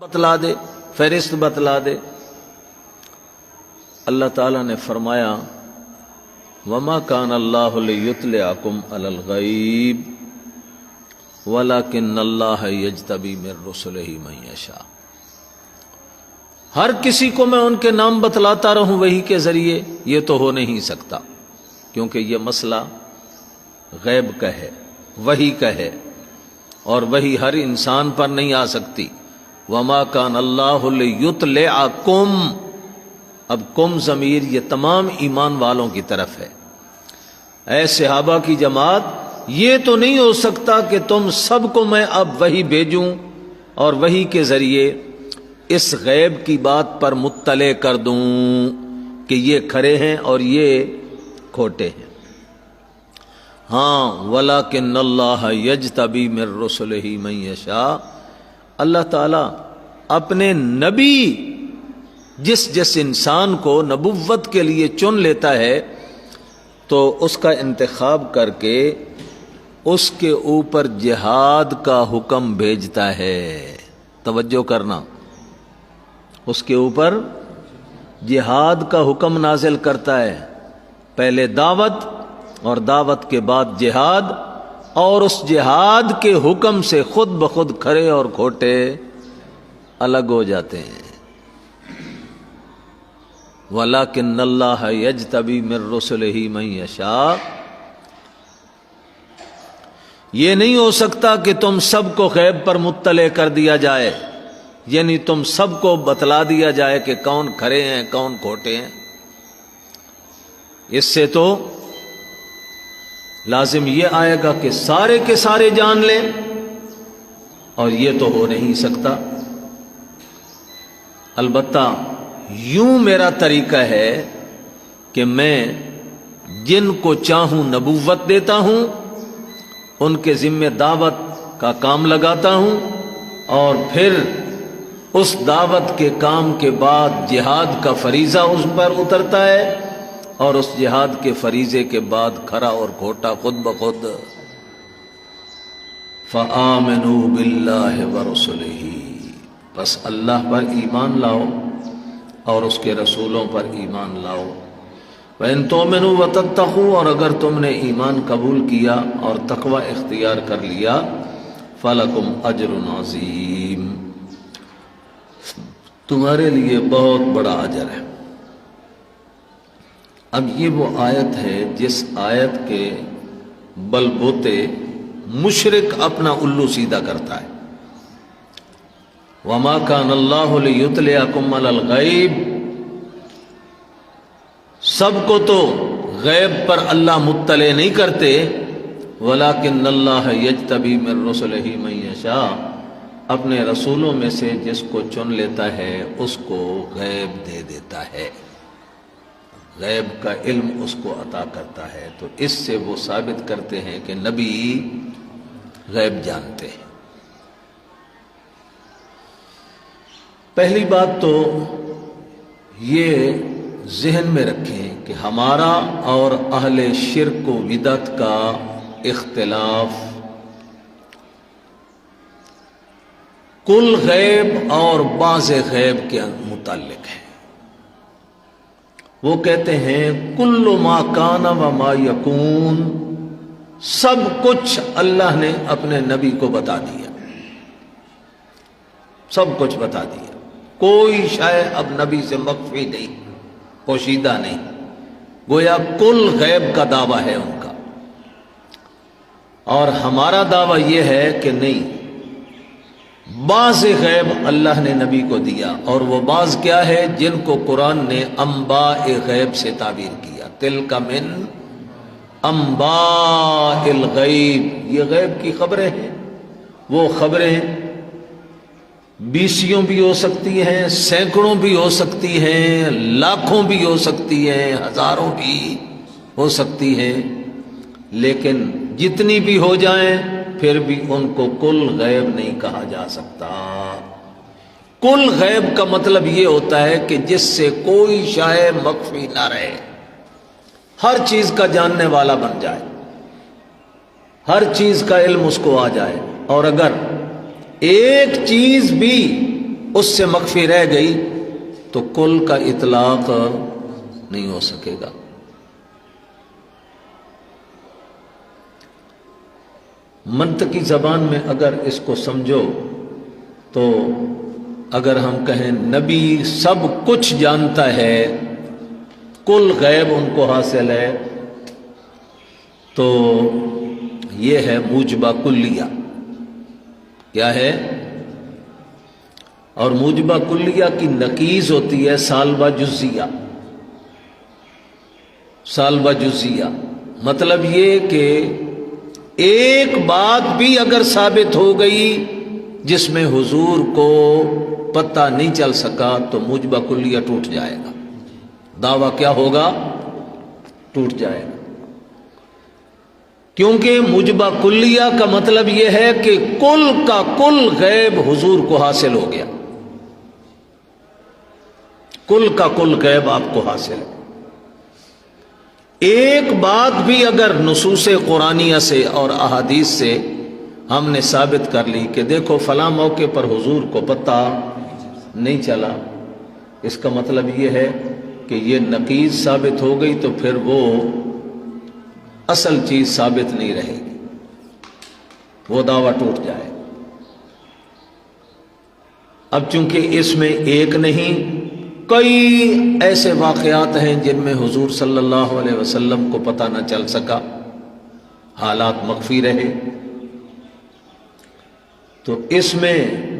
بتلا دے، فہرست بتلا دے۔ اللہ تعالیٰ نے فرمایا وما کان اللہ لیطلعکم علی الغیب ولکن اللہ یجتبی من رسلہ من یشاء۔ ہر کسی کو میں ان کے نام بتلاتا رہوں وحی کے ذریعے، یہ تو ہو نہیں سکتا، کیونکہ یہ مسئلہ غیب کا ہے، وحی کا ہے، اور وحی ہر انسان پر نہیں آ سکتی۔ وما کان اللہ لیطلعکم، اب کم ضمیر یہ تمام ایمان والوں کی طرف ہے۔ اے صحابہ کی جماعت، یہ تو نہیں ہو سکتا کہ تم سب کو میں اب وحی بھیجوں اور وحی کے ذریعے اس غیب کی بات پر مطلع کر دوں کہ یہ کھرے ہیں اور یہ کھوٹے ہیں۔ ہاں وَلَكِنَّ اللَّهَ يَجْتَبِي مِن رُّسُلِهِ مَن يَشَاءُ، اللہ تعالیٰ اپنے نبی جس انسان کو نبوت کے لیے چن لیتا ہے تو اس کا انتخاب کر کے اس کے اوپر جہاد کا حکم بھیجتا ہے۔ توجہ کرنا، اس کے اوپر جہاد کا حکم نازل کرتا ہے، پہلے دعوت اور دعوت کے بعد جہاد، اور اس جہاد کے حکم سے خود بخود کھرے اور کھوٹے الگ ہو جاتے ہیں۔ وَلَكِنَّ اللَّهَ يَجْتَبِي مِن رُّسُلِهِ مَن يَشَاءُ، یہ نہیں ہو سکتا کہ تم سب کو غیب پر مطلع کر دیا جائے، یعنی تم سب کو بتلا دیا جائے کہ کون کھرے ہیں کون کھوٹے ہیں۔ اس سے تو لازم یہ آئے گا کہ سارے کے سارے جان لیں، اور یہ تو ہو نہیں سکتا۔ البتہ یوں میرا طریقہ ہے کہ میں جن کو چاہوں نبوت دیتا ہوں، ان کے ذمہ دعوت کا کام لگاتا ہوں، اور پھر اس دعوت کے کام کے بعد جہاد کا فریضہ اس پر اترتا ہے، اور اس جہاد کے فریضے کے بعد کھرا اور کھوٹا خود بخود۔ فآمنوا باللہ ورسلہ، بس اللہ پر ایمان لاؤ اور اس کے رسولوں پر ایمان لاؤ۔ وَإِن تُؤْمِنُوا وَتَتَّقُوا، اور اگر تم نے ایمان قبول کیا اور تقوی اختیار کر لیا، فَلَكُمْ أَجْرٌ عَظِيمٌ، تمہارے لیے بہت بڑا اجر ہے۔ اب یہ وہ آیت ہے جس آیت کے بل بوتے مشرک اپنا الو سیدھا کرتا ہے۔ وَمَا كَانَ اللَّهُ لِيُطْلِعَكُمْ عَلَى الْغَيْبِ، سب کو تو غیب پر اللہ مطلع نہیں کرتے، وَلَكِنَّ اللَّهَ يَجْتَبِي مِن رُّسُلِهِ مَن يَشَاءُ، اپنے رسولوں میں سے جس کو چن لیتا ہے اس کو غیب دے دیتا ہے، غیب کا علم اس کو عطا کرتا ہے۔ تو اس سے وہ ثابت کرتے ہیں کہ نبی غیب جانتے ہیں۔ پہلی بات تو یہ ذہن میں رکھیں کہ ہمارا اور اہل شرک و بدعت کا اختلاف کل غیب اور بعض غیب کے متعلق ہے۔ وہ کہتے ہیں کل ما کان و ما یکون، سب کچھ اللہ نے اپنے نبی کو بتا دیا، سب کچھ بتا دیا، کوئی شے اب نبی سے مخفی نہیں، پوشیدہ نہیں، گویا کل غیب کا دعویٰ ہے ان کا۔ اور ہمارا دعویٰ یہ ہے کہ نہیں، بعض غیب اللہ نے نبی کو دیا، اور وہ بعض کیا ہے جن کو قرآن نے انباء غیب سے تعبیر کیا۔ تلک من انباء الغیب، یہ غیب کی خبریں ہیں۔ وہ خبریں بیسیوں بھی ہو سکتی ہیں، سینکڑوں بھی ہو سکتی ہیں، لاکھوں بھی ہو سکتی ہیں، ہزاروں بھی ہو سکتی ہیں، لیکن جتنی بھی ہو جائیں پھر بھی ان کو کل غیب نہیں کہا جا سکتا۔ کل غیب کا مطلب یہ ہوتا ہے کہ جس سے کوئی شے مخفی نہ رہے، ہر چیز کا جاننے والا بن جائے، ہر چیز کا علم اس کو آ جائے، اور اگر ایک چیز بھی اس سے مخفی رہ گئی تو کل کا اطلاق نہیں ہو سکے گا۔ منطقی زبان میں اگر اس کو سمجھو تو اگر ہم کہیں نبی سب کچھ جانتا ہے، کل غیب ان کو حاصل ہے، تو یہ ہے موجبہ کلیہ۔ کیا ہے؟ اور موجبہ کلیہ کی نقیض ہوتی ہے سالبہ جزیہ۔ سالبہ جزیہ مطلب یہ کہ ایک بات بھی اگر ثابت ہو گئی جس میں حضور کو پتہ نہیں چل سکا تو موجبہ کلیہ ٹوٹ جائے گا، دعویٰ کیا ہوگا؟ ٹوٹ جائے گا۔ کیونکہ موجبہ کلیہ کا مطلب یہ ہے کہ کل کا کل غیب حضور کو حاصل ہو گیا، کل کا کل غیب آپ کو حاصل ہے۔ ایک بات بھی اگر نصوص قرآنیہ سے اور احادیث سے ہم نے ثابت کر لی کہ دیکھو فلاں موقع پر حضور کو پتہ نہیں چلا، اس کا مطلب یہ ہے کہ یہ نقیض ثابت ہو گئی تو پھر وہ اصل چیز ثابت نہیں رہے گی، وہ دعویٰ ٹوٹ جائے۔ اب چونکہ اس میں ایک نہیں کئی ایسے واقعات ہیں جن میں حضور صلی اللہ علیہ وسلم کو پتہ نہ چل سکا، حالات مخفی رہے، تو اس میں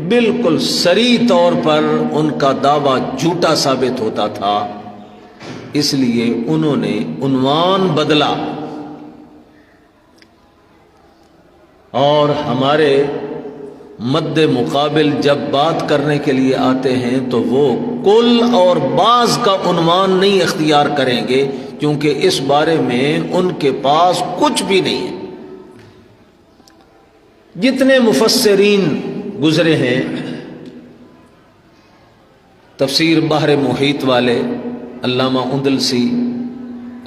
بالکل صریح طور پر ان کا دعویٰ جھوٹا ثابت ہوتا تھا، اس لیے انہوں نے عنوان بدلا اور ہمارے مد مقابل جب بات کرنے کے لیے آتے ہیں تو وہ کل اور بعض کا عنوان نہیں اختیار کریں گے، کیونکہ اس بارے میں ان کے پاس کچھ بھی نہیں ہے۔ جتنے مفسرین گزرے ہیں، تفسیر بحر محیط والے علامہ اندلسی،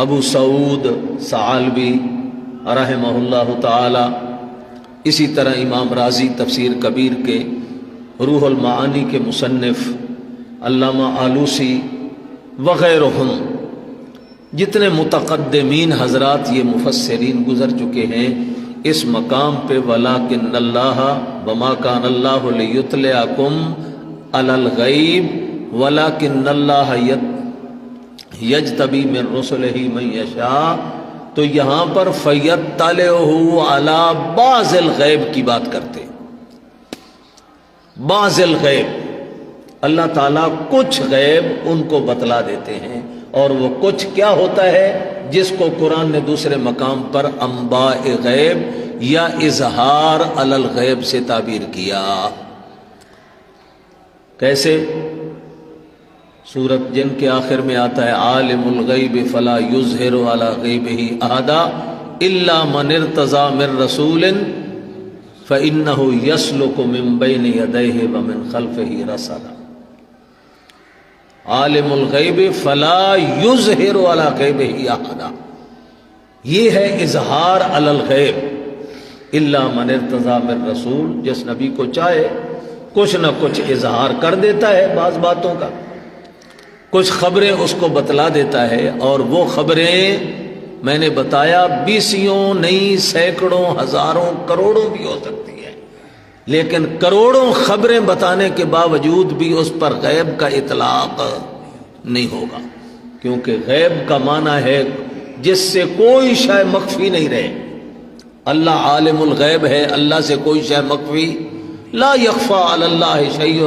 ابو سعود ثعالبی رحمہ اللہ تعالی، اسی طرح امام رازی تفسیر کبیر کے، روح المعانی کے مصنف علامہ آلوسی وغیرہم، جتنے متقدمین حضرات یہ مفسرین گزر چکے ہیں اس مقام پہ، وَلَٰكِنَّ اللَّهَ وَمَا كَانَ اللَّهُ لِيُطْلِعَكُمْ عَلَى الْغَيْبِ وَلَٰكِنَّ اللَّهَ يَجْتَبِي مِن رُّسُلِهِ مَن يَشَاءُ، تو یہاں پر فَيَطَّلِعُهُ عَلَى بَعْضِ الْغَیْبِ کی بات کرتے ہیں۔ بعض الغیب، اللہ تعالیٰ کچھ غیب ان کو بتلا دیتے ہیں، اور وہ کچھ کیا ہوتا ہے جس کو قرآن نے دوسرے مقام پر انباء غیب یا اظہار علی الغیب سے تعبیر کیا۔ کیسے؟ سورت جن کے آخر میں آتا ہے عالم الغیب فلا یظہر علی غیبہ احدا الا من ارتضی من رسول فانہ یسلک من بین یدیہ ومن خلفہ رصدا۔ عالم الغیب فلا یظہر علی غیبہ احدا، یہ ہے اظہار علی الغیب، الا من ارتضی من رسول، جس نبی کو چاہے کچھ نہ کچھ اظہار کر دیتا ہے، بعض باتوں کا کچھ خبریں اس کو بتلا دیتا ہے، اور وہ خبریں میں نے بتایا بیسیوں نہیں، سینکڑوں، ہزاروں، کروڑوں بھی ہو سکتی ہیں، لیکن کروڑوں خبریں بتانے کے باوجود بھی اس پر غیب کا اطلاق نہیں ہوگا، کیونکہ غیب کا معنی ہے جس سے کوئی شے مخفی نہیں رہے۔ اللہ عالم الغیب ہے، اللہ سے کوئی شے مخفی، لا یخفی علی اللہ شیء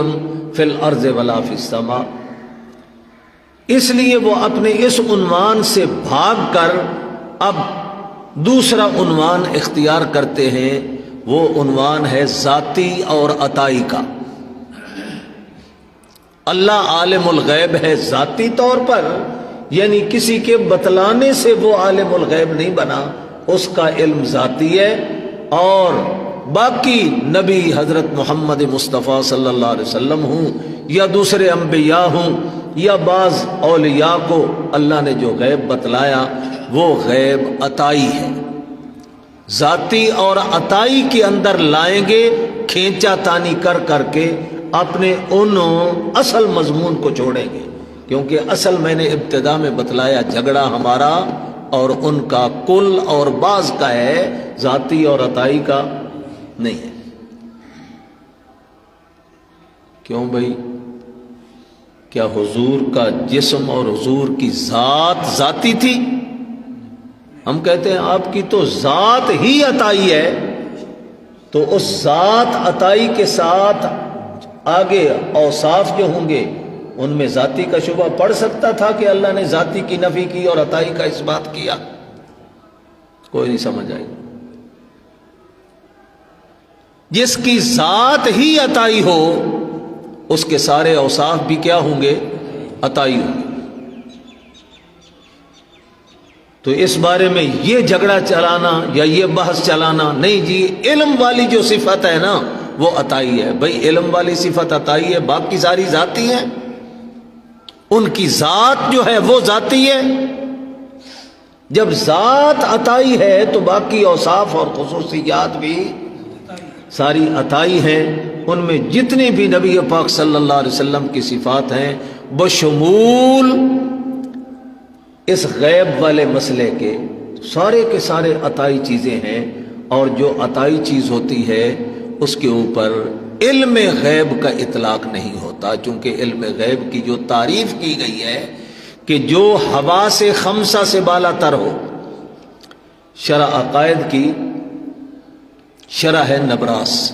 فی الارض ولا فی السماء۔ اس لیے وہ اپنے اس عنوان سے بھاگ کر اب دوسرا عنوان اختیار کرتے ہیں، وہ عنوان ہے ذاتی اور عطائی کا۔ اللہ عالم الغیب ہے ذاتی طور پر، یعنی کسی کے بتلانے سے وہ عالم الغیب نہیں بنا، اس کا علم ذاتی ہے، اور باقی نبی حضرت محمد مصطفیٰ صلی اللہ علیہ وسلم ہوں یا دوسرے انبیاء ہوں یا بعض اولیاء کو اللہ نے جو غیب بتلایا وہ غیب عطائی ہے۔ ذاتی اور عطائی کے اندر لائیں گے کھینچا تانی کر کر کے اپنے ان اصل مضمون کو چھوڑیں گے، کیونکہ اصل میں نے ابتدا میں بتلایا جھگڑا ہمارا اور ان کا کل اور بعض کا ہے، ذاتی اور عطائی کا نہیں ہے۔ کیوں بھائی؟ کیا حضور کا جسم اور حضور کی ذات ذاتی تھی؟ ہم کہتے ہیں آپ کی تو ذات ہی عطائی ہے، تو اس ذات عطائی کے ساتھ آگے اوصاف جو ہوں گے ان میں ذاتی کا شبہ پڑ سکتا تھا کہ اللہ نے ذاتی کی نفی کی اور عطائی کا اس بات کیا؟ کوئی نہیں سمجھ آئی۔ جس کی ذات ہی عطائی ہو اس کے سارے اوصاف بھی کیا ہوں گے؟ عطائی ہوں گے۔ تو اس بارے میں یہ جھگڑا چلانا یا یہ بحث چلانا نہیں جی، علم والی جو صفت ہے نا وہ عطائی ہے۔ بھئی علم والی صفت عطائی ہے، باقی ساری ذاتی ہیں، ان کی ذات جو ہے وہ ذاتی ہے۔ جب ذات عطائی ہے تو باقی اوصاف اور خصوصیات بھی ساری عطائی ہیں۔ ان میں جتنی بھی نبی پاک صلی اللہ علیہ وسلم کی صفات ہیں بشمول اس غیب والے مسئلے کے سارے عطائی چیزیں ہیں، اور جو عطائی چیز ہوتی ہے اس کے اوپر علم غیب کا اطلاق نہیں ہوتا، چونکہ علم غیب کی جو تعریف کی گئی ہے کہ جو حواس خمسہ سے بالا تر ہو۔ شرح عقائد کی شرح ہے نبراس،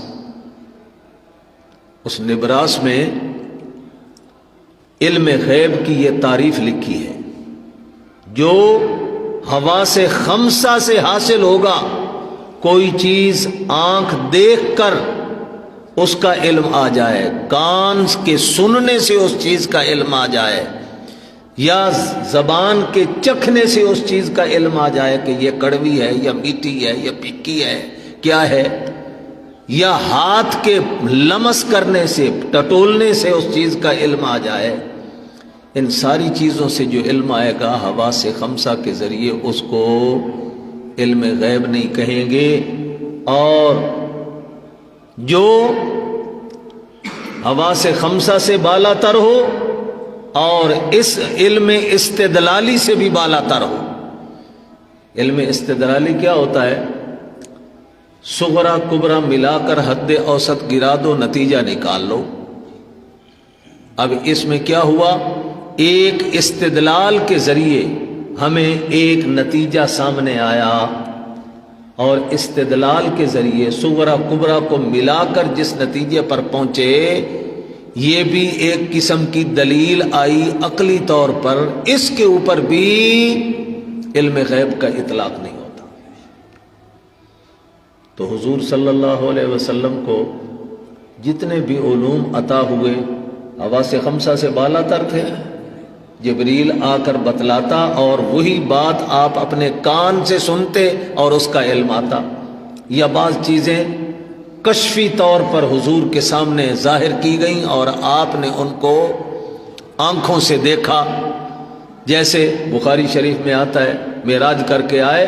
اس نبراس میں علم غیب کی یہ تعریف لکھی ہے، جو حواس خمسہ سے حاصل ہوگا، کوئی چیز آنکھ دیکھ کر اس کا علم آ جائے، کان کے سننے سے اس چیز کا علم آ جائے، یا زبان کے چکھنے سے اس چیز کا علم آ جائے کہ یہ کڑوی ہے یا میٹھی ہے یا پھیکی ہے کیا ہے، یا ہاتھ کے لمس کرنے سے ٹٹولنے سے اس چیز کا علم آ جائے، ان ساری چیزوں سے جو علم آئے گا حواس خمسہ کے ذریعے اس کو علم غیب نہیں کہیں گے۔ اور جو حواس خمسہ سے بالا تر ہو اور اس علم استدلالی سے بھی بالا تر ہو۔ علم استدلالی کیا ہوتا ہے؟ صغرا کبرا ملا کر حد اوسط گرا دو، نتیجہ نکال لو۔ اب اس میں کیا ہوا؟ ایک استدلال کے ذریعے ہمیں ایک نتیجہ سامنے آیا، اور استدلال کے ذریعے صغرا کبرا کو ملا کر جس نتیجے پر پہنچے، یہ بھی ایک قسم کی دلیل آئی عقلی طور پر، اس کے اوپر بھی علم غیب کا اطلاق نہیں ہوتا۔ تو حضور صلی اللہ علیہ وسلم کو جتنے بھی علوم عطا ہوئے حواس خمسہ سے بالا تر تھے، جبریل آ کر بتلاتا اور وہی بات آپ اپنے کان سے سنتے اور اس کا علم آتا، یا بعض چیزیں کشفی طور پر حضور کے سامنے ظاہر کی گئیں اور آپ نے ان کو آنکھوں سے دیکھا۔ جیسے بخاری شریف میں آتا ہے معراج کر کے آئے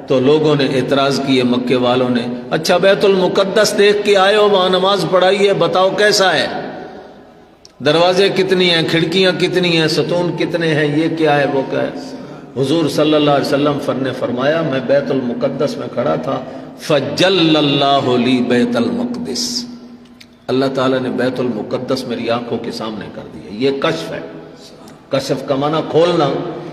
تو لوگوں نے اعتراض کیے، مکے والوں نے، اچھا بیت المقدس دیکھ کے آئے ہو، وہاں نماز پڑھائی ہے، بتاؤ کیسا ہے، دروازے کتنی ہیں، کھڑکیاں کتنی ہیں، ستون کتنے ہیں، یہ کیا ہے وہ کیا ہے؟ حضور صلی اللہ علیہ وسلم نے فرمایا میں بیت المقدس میں کھڑا تھا، فجل اللہ لی بیت المقدس، اللہ تعالیٰ نے بیت المقدس میری آنکھوں کے سامنے کر دیا۔ یہ کشف ہے۔ کشف کا معنی کھولنا،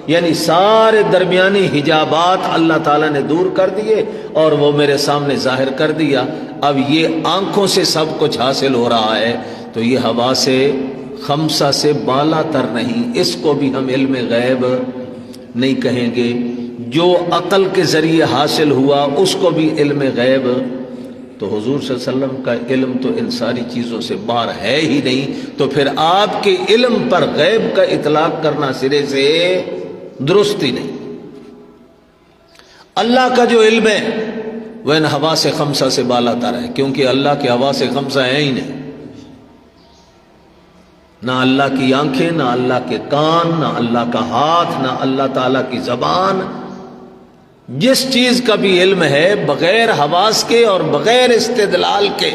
یعنی سارے درمیانی حجابات اللہ تعالیٰ نے دور کر دیے اور وہ میرے سامنے ظاہر کر دیا۔ اب یہ آنکھوں سے سب کچھ حاصل ہو رہا ہے، تو یہ حواس خمسہ سے بالا تر نہیں، اس کو بھی ہم علم غیب نہیں کہیں گے۔ جو عقل کے ذریعے حاصل ہوا اس کو بھی علم غیب۔ تو حضور صلی اللہ علیہ وسلم کا علم تو ان ساری چیزوں سے باہر ہے ہی نہیں، تو پھر آپ کے علم پر غیب کا اطلاق کرنا سرے سے درست ہی نہیں۔ اللہ کا جو علم ہے وہ ان حواس خمسہ سے بالا تر ہے، کیونکہ اللہ کے حواس خمسہ ہیں ہی نہیں، نہ اللہ کی آنکھیں، نہ اللہ کے کان، نہ اللہ کا ہاتھ، نہ اللہ تعالیٰ کی زبان۔ جس چیز کا بھی علم ہے بغیر حواس کے اور بغیر استدلال کے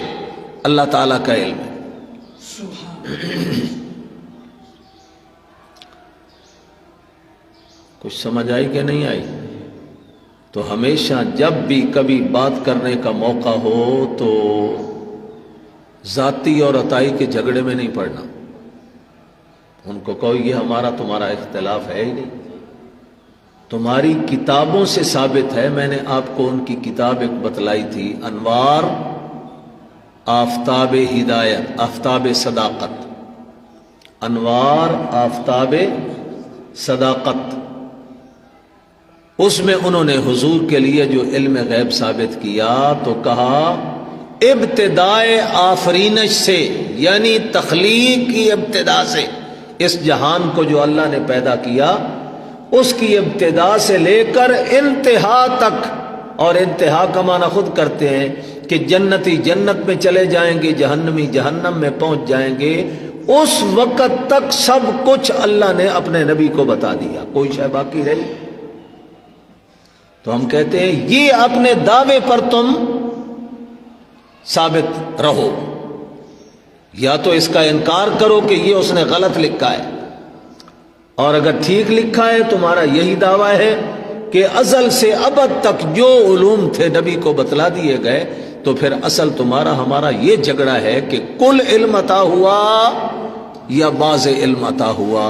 اللہ تعالیٰ کا علم ہے۔ کچھ سمجھ آئی کہ نہیں آئی؟ تو ہمیشہ جب بھی کبھی بات کرنے کا موقع ہو تو ذاتی اور عطائی کے جھگڑے میں نہیں پڑنا. ان کو کہو یہ ہمارا تمہارا اختلاف ہے ہی نہیں، تمہاری کتابوں سے ثابت ہے. میں نے آپ کو ان کی کتاب ایک بتلائی تھی، انوار آفتاب ہدایت، آفتاب صداقت، انوار آفتاب صداقت. اس میں انہوں نے حضور کے لیے جو علم غیب ثابت کیا تو کہا ابتدائے آفرینش سے، یعنی تخلیق کی ابتدا سے، اس جہان کو جو اللہ نے پیدا کیا اس کی ابتدا سے لے کر انتہا تک، اور انتہا کا معنی خود کرتے ہیں کہ جنتی جنت میں چلے جائیں گے، جہنمی جہنم میں پہنچ جائیں گے، اس وقت تک سب کچھ اللہ نے اپنے نبی کو بتا دیا، کوئی شے باقی رہی؟ تو ہم کہتے ہیں یہ اپنے دعوے پر تم ثابت رہو، یا تو اس کا انکار کرو کہ یہ اس نے غلط لکھا ہے، اور اگر ٹھیک لکھا ہے تمہارا یہی دعویٰ ہے کہ ازل سے ابد تک جو علوم تھے نبی کو بتلا دیے گئے، تو پھر اصل تمہارا ہمارا یہ جھگڑا ہے کہ کل علم عطا ہوا یا بعض علم عطا ہوا.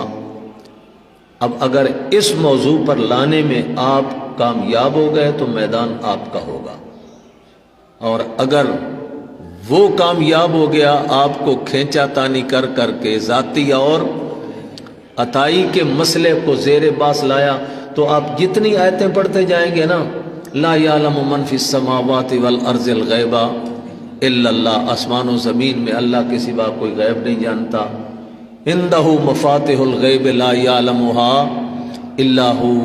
اب اگر اس موضوع پر لانے میں آپ کامیاب ہو گئے تو میدان آپ کا ہوگا، اور اگر وہ کامیاب ہو گیا آپ کو کھینچا تانی کر کر کے ذاتی اور عطائی کے مسئلے کو زیر باس لایا، تو آپ جتنی آیتیں پڑھتے جائیں گے نا، لا یعلم من فی السماوات والارض الغیب الا اللہ، آسمان و زمین میں اللہ کے سوا کوئی غیب نہیں جانتا. عندہ مفاتح الغیب لا یعلمها الا هو،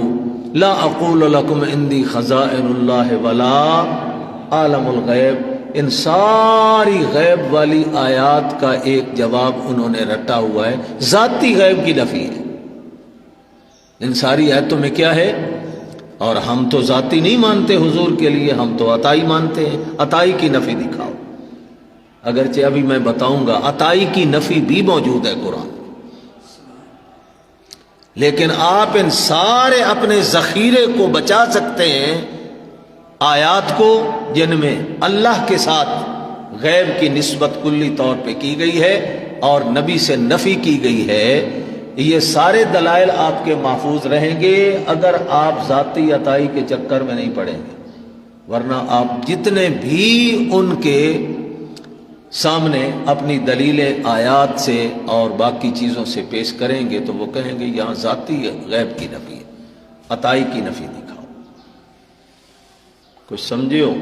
لا اقول لکم عندی خزائن اللہ ولا عالم الغیب. ان ساری غیب والی آیات کا ایک جواب انہوں نے رٹا ہوا ہے، ذاتی غیب کی نفی ہے. ان ساری آیتوں میں کیا ہے؟ اور ہم تو ذاتی نہیں مانتے حضور کے لیے، ہم تو عطائی مانتے ہیں. عطائی کی نفی دکھاؤ. اگرچہ ابھی میں بتاؤں گا عطائی کی نفی بھی موجود ہے قرآن، لیکن آپ ان سارے اپنے ذخیرے کو بچا سکتے ہیں آیات کو جن میں اللہ کے ساتھ غیب کی نسبت کلی طور پہ کی گئی ہے اور نبی سے نفی کی گئی ہے. یہ سارے دلائل آپ کے محفوظ رہیں گے اگر آپ ذاتی عطائی کے چکر میں نہیں پڑیں گے، ورنہ آپ جتنے بھی ان کے سامنے اپنی دلیلیں آیات سے اور باقی چیزوں سے پیش کریں گے تو وہ کہیں گے یہاں ذاتی غیب کی نفی ہے، عطائی کی نفی دکھاؤ. کچھ سمجھے ہو؟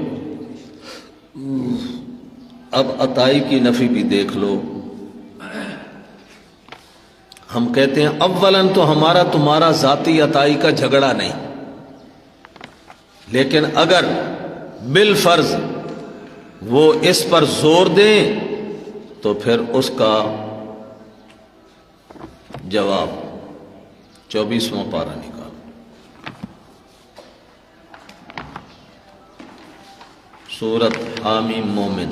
اب عطائی کی نفی بھی دیکھ لو. ہم کہتے ہیں اولاً تو ہمارا تمہارا ذاتی عطائی کا جھگڑا نہیں، لیکن اگر بالفرض وہ اس پر زور دیں تو پھر اس کا جواب 24واں پارہ نکال. سورۃ حامیم مومن.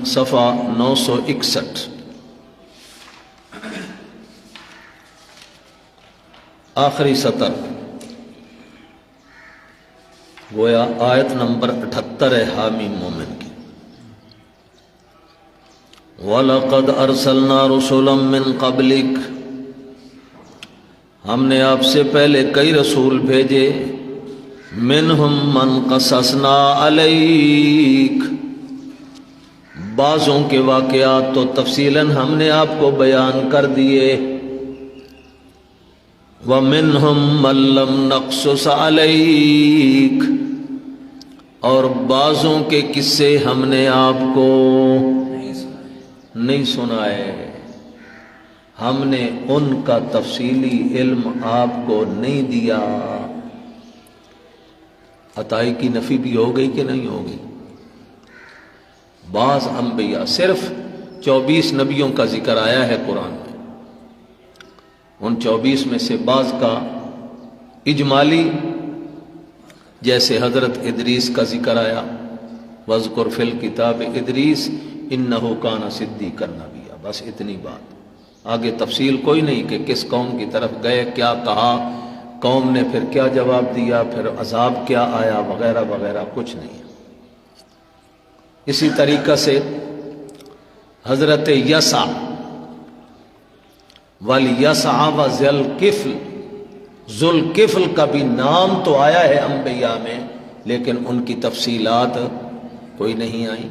صفحہ 961. آخری سطر، گویا آیت نمبر 78 ہے حامیم مومن کی. وَلَقَدْ أَرْسَلْنَا رُسُلًا مِّن قَبْلِكَ، ہم نے آپ سے پہلے کئی رسول بھیجے. مِنْهُمْ مَنْ قَصَصْنَا عَلَيْكَ، بعضوں کے واقعات تو تفصیلاً ہم نے آپ کو بیان کر دیے. وَمِنْهُمْ مَنْ لَمْ نَقْصُصْ عَلَيْكَ، اور بعضوں کے قصے ہم نے آپ کو نہیں سنائے، ہم نے ان کا تفصیلی علم آپ کو نہیں دیا. عطائی کی نفی بھی ہو گئی کہ نہیں ہوگی؟ بعض انبیاء، صرف 24 نبیوں کا ذکر آیا ہے قرآن میں، ان 24 میں سے بعض کا اجمالی، جیسے حضرت ادریس کا ذکر آیا، وَاذْكُرْ فِي الْكِتَابِ ادریس إِنَّهُ كَانَ صِدِّيقًا نَبِيًّا، بس اتنی بات، آگے تفصیل کوئی نہیں کہ کس قوم کی طرف گئے، کیا کہا، قوم نے پھر کیا جواب دیا، پھر عذاب کیا آیا، وغیرہ وغیرہ کچھ نہیں ہے۔ اسی طریقہ سے حضرت یسع وَلْيَسْعَ وَذِي الْكِفْلِ، ذو الکفل کا بھی نام تو آیا ہے انبیاء میں، لیکن ان کی تفصیلات کوئی نہیں آئی۔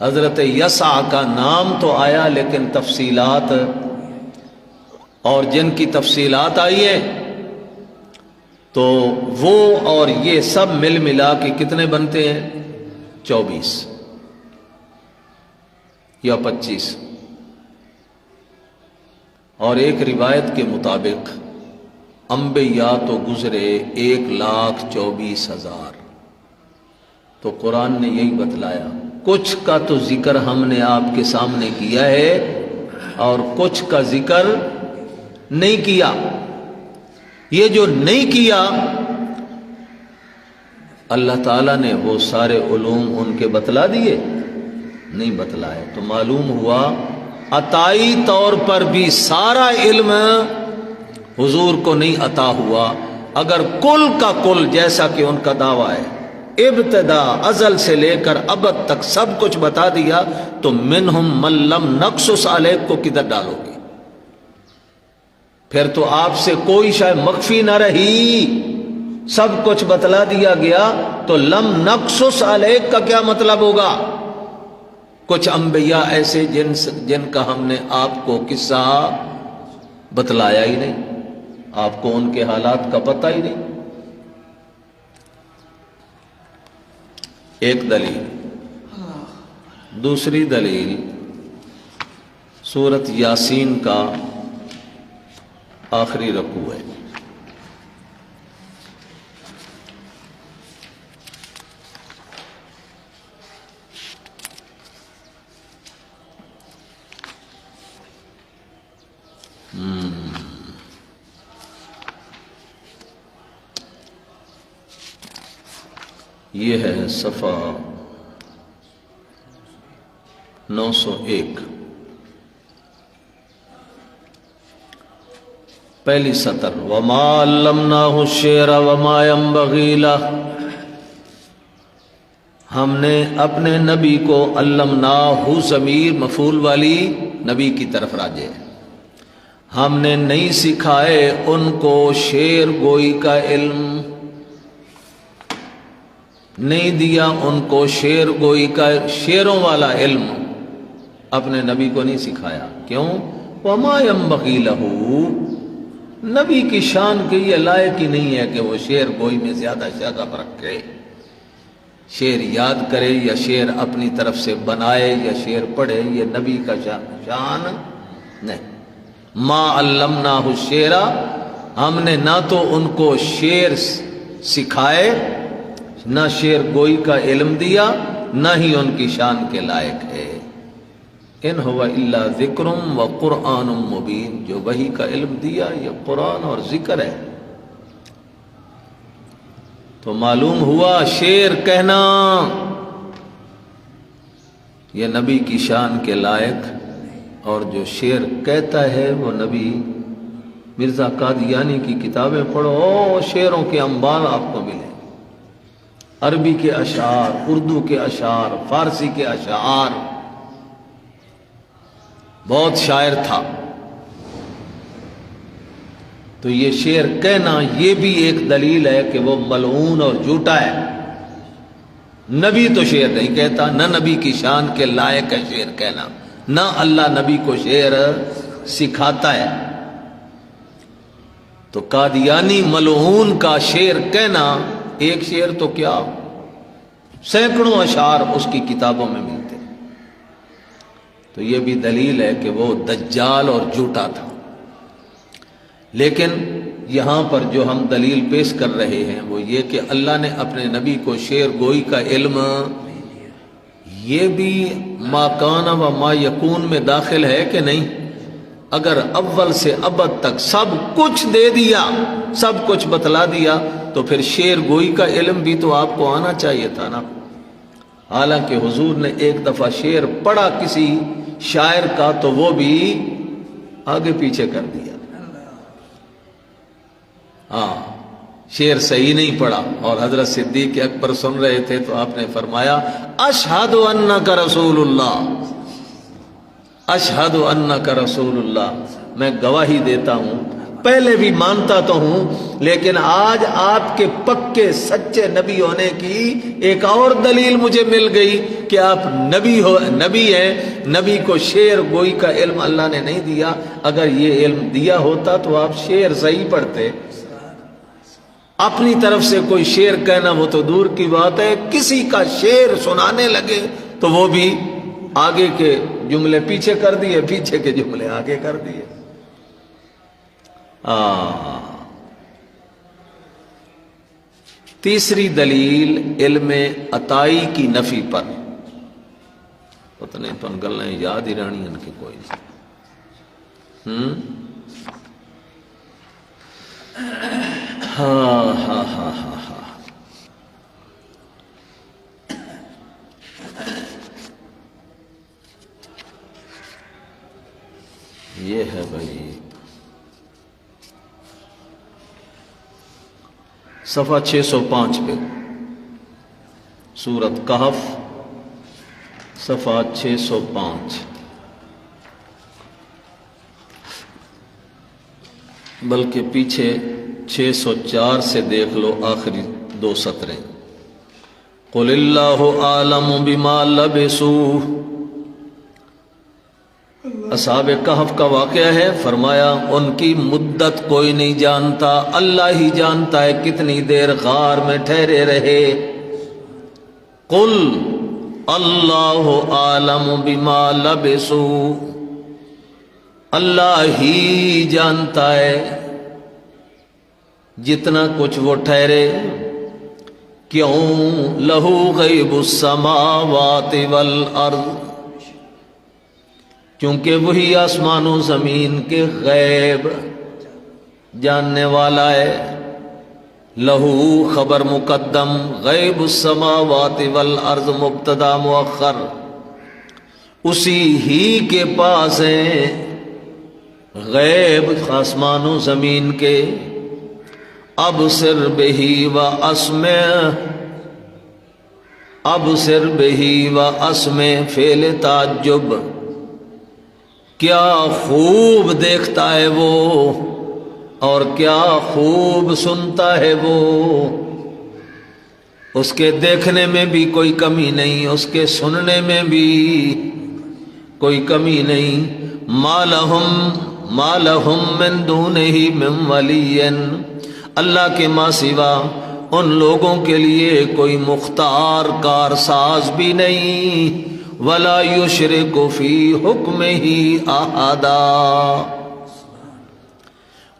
حضرت یسع کا نام تو آیا لیکن تفصیلات، اور جن کی تفصیلات آئی ہے تو وہ اور یہ سب مل ملا کے کتنے بنتے ہیں؟ 24 یا 25، اور ایک روایت کے مطابق انبیاء تو گزرے 1,24,000۔ تو قرآن نے یہی بتلایا، کچھ کا تو ذکر ہم نے آپ کے سامنے کیا ہے اور کچھ کا ذکر نہیں کیا۔ یہ جو نہیں کیا اللہ تعالیٰ نے وہ سارے علوم ان کے بتلا دیے؟ نہیں بتلائے۔ تو معلوم ہوا عطائی طور پر بھی سارا علم حضور کو نہیں عطا ہوا۔ اگر کل کا کل، جیسا کہ ان کا دعویٰ ہے، ابتدا ازل سے لے کر ابد تک سب کچھ بتا دیا، تو منہم من لم نقصص علیک کو کدھر ڈالو گے؟ پھر تو آپ سے کوئی شے مخفی نہ رہی، سب کچھ بتلا دیا گیا، تو لم نقصص علیک کا کیا مطلب ہوگا؟ کچھ انبیاء ایسے جن کا ہم نے آپ کو قصہ بتلایا ہی نہیں، آپ کو ان کے حالات کا پتہ ہی نہیں۔ ایک دلیل۔ دوسری دلیل سورۃ یاسین کا آخری رکوع ہے۔ یہ ہے صفحہ 901، پہلی سطر، وَمَا عَلَّمْنَاهُ الشِّعْرَ وَمَا يَنبَغِي لَهُ، ہم نے اپنے نبی کو، علمناہ ضمیر مفعول والی نبی کی طرف راجع ہے، ہم نے نہیں سکھائے ان کو شعر گوئی کا علم، نہیں دیا ان کو شعر گوئی کا، شعروں والا علم اپنے نبی کو نہیں سکھایا۔ کیوں؟ وَمَا يَنبَغِي لَهُ، نبی کی شان کے یہ لائق ہی نہیں ہے کہ وہ شعر گوئی میں زیادہ شغف رکھے، شعر یاد کرے یا شعر اپنی طرف سے بنائے یا شعر پڑھے، یہ نبی کا شان نہیں۔ ما علمناہ الشعر، ہم نے نہ تو ان کو شعر سکھائے، نہ شعر گوئی کا علم دیا، نہ ہی ان کی شان کے لائق ہے۔ ان ہوا الا ذکر و قرآن مبین، جو وحی کا علم دیا یہ قرآن اور ذکر ہے۔ تو معلوم ہوا شعر کہنا یہ نبی کی شان کے لائق، اور جو شعر کہتا ہے وہ نبی۔ مرزا قادیانی کی کتابیں پڑھو، شعروں کے انبار آپ کو ملیں، عربی کے اشعار، اردو کے اشعار، فارسی کے اشعار، بہت شاعر تھا۔ تو یہ شعر کہنا یہ بھی ایک دلیل ہے کہ وہ ملعون اور جھوٹا ہے۔ نبی تو شعر نہیں کہتا، نہ نبی کی شان کے لائق ہے شعر کہنا، نہ اللہ نبی کو شعر سکھاتا ہے۔ تو قادیانی ملعون کا شعر کہنا، ایک شعر تو کیا سینکڑوں اشعار اس کی کتابوں میں ملتے، تو یہ بھی دلیل ہے کہ وہ دجال اور جھوٹا تھا۔ لیکن یہاں پر جو ہم دلیل پیش کر رہے ہیں وہ یہ کہ اللہ نے اپنے نبی کو شعر گوئی کا علم یہ بھی ما کان و ما یکون میں داخل ہے کہ نہیں؟ اگر اول سے ابد تک سب کچھ دے دیا، سب کچھ بتلا دیا، تو پھر شعر گوئی کا علم بھی تو آپ کو آنا چاہیے تھا نا۔ حالانکہ حضور نے ایک دفعہ شعر پڑھا کسی شاعر کا تو وہ بھی آگے پیچھے کر دیا۔ ہاں، شعر صحیح نہیں پڑھا، اور حضرت صدیق اکبر سن رہے تھے تو آپ نے فرمایا اشہد انک رسول اللہ، اشہد انک رسول اللہ، میں گواہی دیتا ہوں، پہلے بھی مانتا تو ہوں، لیکن آج آپ کے پکے سچے نبی ہونے کی ایک اور دلیل مجھے مل گئی کہ آپ نبی ہیں۔ نبی کو شعر گوئی کا علم اللہ نے نہیں دیا، اگر یہ علم دیا ہوتا تو آپ شعر صحیح پڑھتے۔ اپنی طرف سے کوئی شعر کہنا وہ تو دور کی بات ہے، کسی کا شعر سنانے لگے تو وہ بھی آگے کے جملے پیچھے کر دیے، پیچھے کے جملے آگے کر دیے۔ تیسری دلیل علم عطائی کی نفی پر، پتہ نہیں تن گلیں یاد ہی رہنی ان کی کوئی نہیں۔ ہاں ہاں ہاں ہاں ہاں، یہ ہے بھائی صفحہ 605 پہ، سورۃ کہف صفحہ 605، بلکہ پیچھے 604 سے دیکھ لو آخری دو سطریں۔ قل اللہ عالم بما لبثوا، اصحاب کہف کا واقعہ ہے، فرمایا ان کی مدت کوئی نہیں جانتا، اللہ ہی جانتا ہے کتنی دیر غار میں ٹھہرے رہے۔ قل اللہ عالم بما لبثوا، اللہ ہی جانتا ہے جتنا کچھ وہ ٹھہرے۔ کیوں؟ لہو غیب السماوات والارض، کیونکہ وہی آسمان و زمین کے غیب جاننے والا ہے۔ لہو خبر مقدم، غیب السماوات والارض مبتدا مؤخر، اسی ہی کے پاس ہیں غیب آسمان و زمین کے۔ ابصر بہی و اسمع، ابصر بہی و اسمع فعل تعجب، کیا خوب دیکھتا ہے وہ اور کیا خوب سنتا ہے وہ، اس کے دیکھنے میں بھی کوئی کمی نہیں، اس کے سننے میں بھی کوئی کمی نہیں۔ ما لہم من دونہ من ولی، اللہ کے ماں سوا ان لوگوں کے لیے کوئی مختار کار ساز بھی نہیں۔ ولا یشرک فی حکمہ احدا،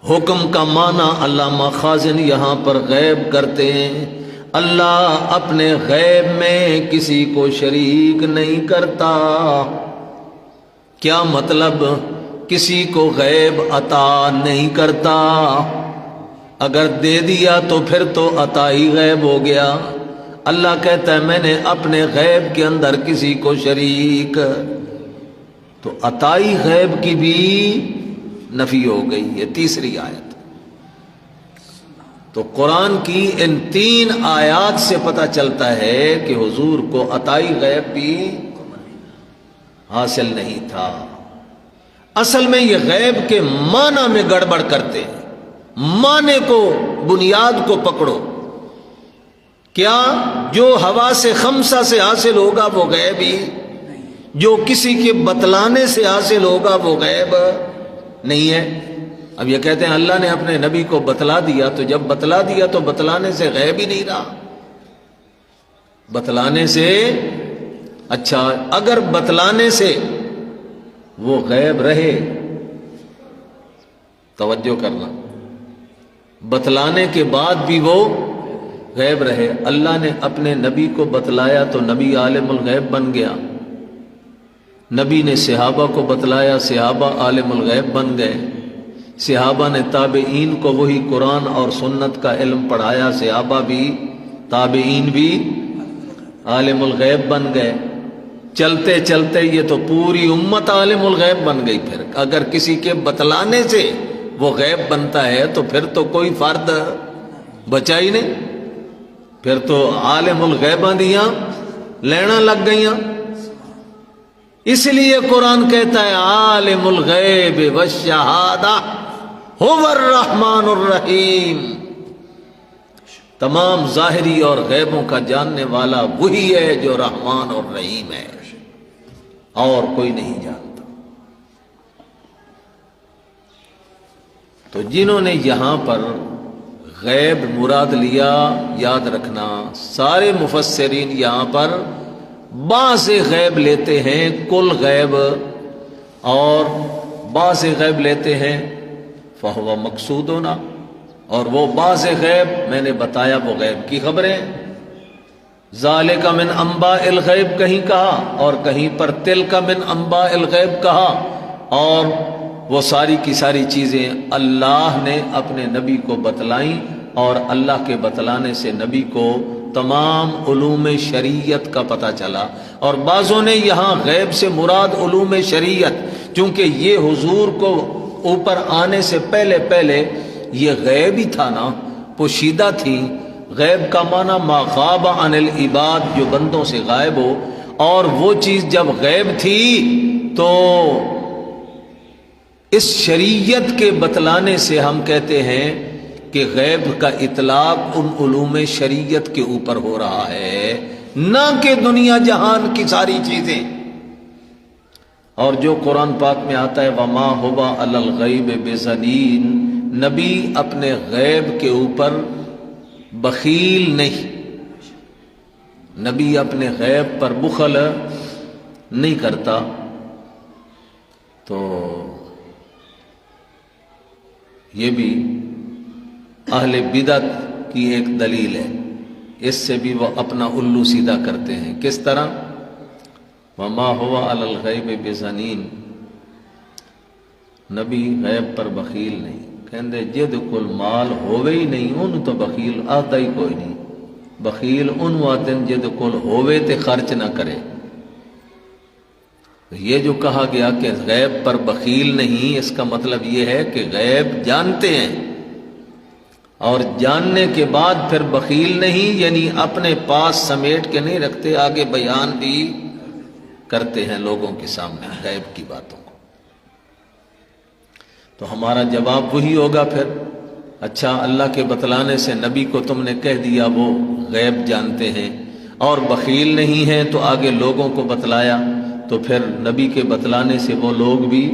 حکم کا معنی علامہ خازن یہاں پر غیب کرتے ہیں۔ اللہ اپنے غیب میں کسی کو شریک نہیں کرتا۔ کیا مطلب؟ کسی کو غیب عطا نہیں کرتا، اگر دے دیا تو پھر تو عطا ہی غیب ہو گیا۔ اللہ کہتا ہے میں نے اپنے غیب کے اندر کسی کو شریک، تو عطائی غیب کی بھی نفی ہو گئی۔ یہ تیسری آیت۔ تو قرآن کی ان 3 آیات سے پتہ چلتا ہے کہ حضور کو عطائی غیب بھی حاصل نہیں تھا۔ اصل میں یہ غیب کے معنی میں گڑبڑ کرتے ہیں، معنی کو بنیاد کو پکڑو۔ کیا جو حواس خمسہ سے حاصل ہوگا وہ غیب ہی، جو کسی کے بتلانے سے حاصل ہوگا وہ غیب نہیں ہے۔ اب یہ کہتے ہیں اللہ نے اپنے نبی کو بتلا دیا، تو جب بتلا دیا تو بتلانے سے غیب ہی نہیں رہا، بتلانے سے۔ اچھا، اگر بتلانے سے وہ غیب رہے، توجہ کرنا، بتلانے کے بعد بھی وہ غیب رہے. اللہ نے اپنے نبی کو بتلایا تو نبی عالم الغیب بن گیا. نبی نے صحابہ کو بتلایا، صحابہ عالم الغیب بن گئے. صحابہ نے تابعین کو وہی قرآن اور سنت کا علم پڑھایا، صحابہ بھی تابعین بھی عالم الغیب بن گئے. چلتے چلتے یہ تو پوری امت عالم الغیب بن گئی. پھر اگر کسی کے بتلانے سے وہ غیب بنتا ہے تو پھر تو کوئی فرد بچا ہی نہیں، پھر تو عالم الغیباں دیاں لینا لگ گئیاں. اس لیے قرآن کہتا ہے عالم الغیب والشہادہ هو الرحمن الرحیم. تمام ظاہری اور غیبوں کا جاننے والا وہی ہے جو رحمان اور رحیم ہے، اور کوئی نہیں جانتا. تو جنہوں نے یہاں پر غیب مراد لیا، یاد رکھنا سارے مفسرین یہاں پر بعض غیب لیتے ہیں، کل غیب، اور بعض غیب لیتے ہیں فہو مقصودنا، اور وہ بعض غیب میں نے بتایا وہ غیب کی خبریں. ذالک من انباء الغیب کہیں کہا، اور کہیں پر تلک من انباء الغیب کہا. اور وہ ساری کی ساری چیزیں اللہ نے اپنے نبی کو بتلائیں، اور اللہ کے بتلانے سے نبی کو تمام علوم شریعت کا پتہ چلا. اور بعضوں نے یہاں غیب سے مراد علوم شریعت، چونکہ یہ حضور کو اوپر آنے سے پہلے پہلے یہ غیب ہی تھا نا، پوشیدہ تھی. غیب کا معنی ما غاب عن العباد، جو بندوں سے غائب ہو. اور وہ چیز جب غیب تھی تو اس شریعت کے بتلانے سے ہم کہتے ہیں کہ غیب کا اطلاق ان علوم شریعت کے اوپر ہو رہا ہے، نہ کہ دنیا جہان کی ساری چیزیں. اور جو قرآن پاک میں آتا ہے وما هو علی الغیب بضنین، نبی اپنے غیب کے اوپر بخیل نہیں، نبی اپنے غیب پر بخل نہیں کرتا. تو یہ بھی اہل بدعت کی ایک دلیل ہے، اس سے بھی وہ اپنا الو سیدھا کرتے ہیں. کس طرح؟ وما هو علی الغیب بضنین، نبی غیب پر بخیل نہیں. کہندے جد کل مال ہووے ہی نہیں ان تو بخیل آتا ہی کوئی نہیں. بخیل ان واتن جد کل ہووے تے خرچ نہ کرے. یہ جو کہا گیا کہ غیب پر بخیل نہیں، اس کا مطلب یہ ہے کہ غیب جانتے ہیں، اور جاننے کے بعد پھر بخیل نہیں، یعنی اپنے پاس سمیٹ کے نہیں رکھتے، آگے بیان بھی کرتے ہیں لوگوں کے سامنے غیب کی باتوں کو. تو ہمارا جواب وہی ہوگا پھر. اچھا، اللہ کے بتلانے سے نبی کو تم نے کہہ دیا وہ غیب جانتے ہیں اور بخیل نہیں ہیں، تو آگے لوگوں کو بتلایا، تو پھر نبی کے بتلانے سے وہ لوگ بھی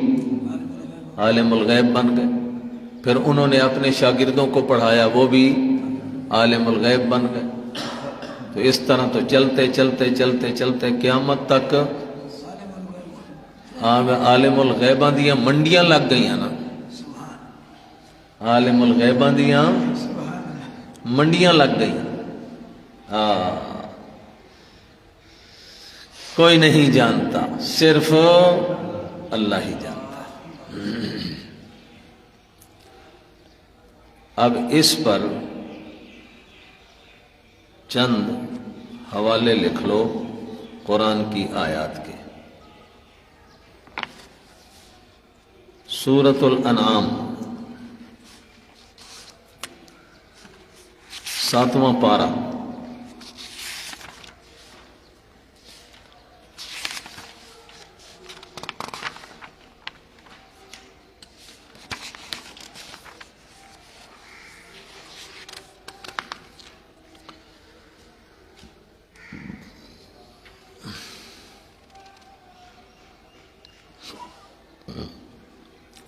عالم الغیب بن گئے. پھر انہوں نے اپنے شاگردوں کو پڑھایا، وہ بھی عالم الغیب بن گئے. تو اس طرح تو چلتے چلتے چلتے چلتے قیامت تک عالم الغیباں دیاں منڈیاں لگ گئیاں نا، عالم الغیباں دیاں منڈیاں لگ گئی. کوئی نہیں جانتا، صرف اللہ ہی جانتا. اب اس پر چند حوالے لکھ لو قرآن کی آیات کے. سورۃ الانعام 7واں پارہ،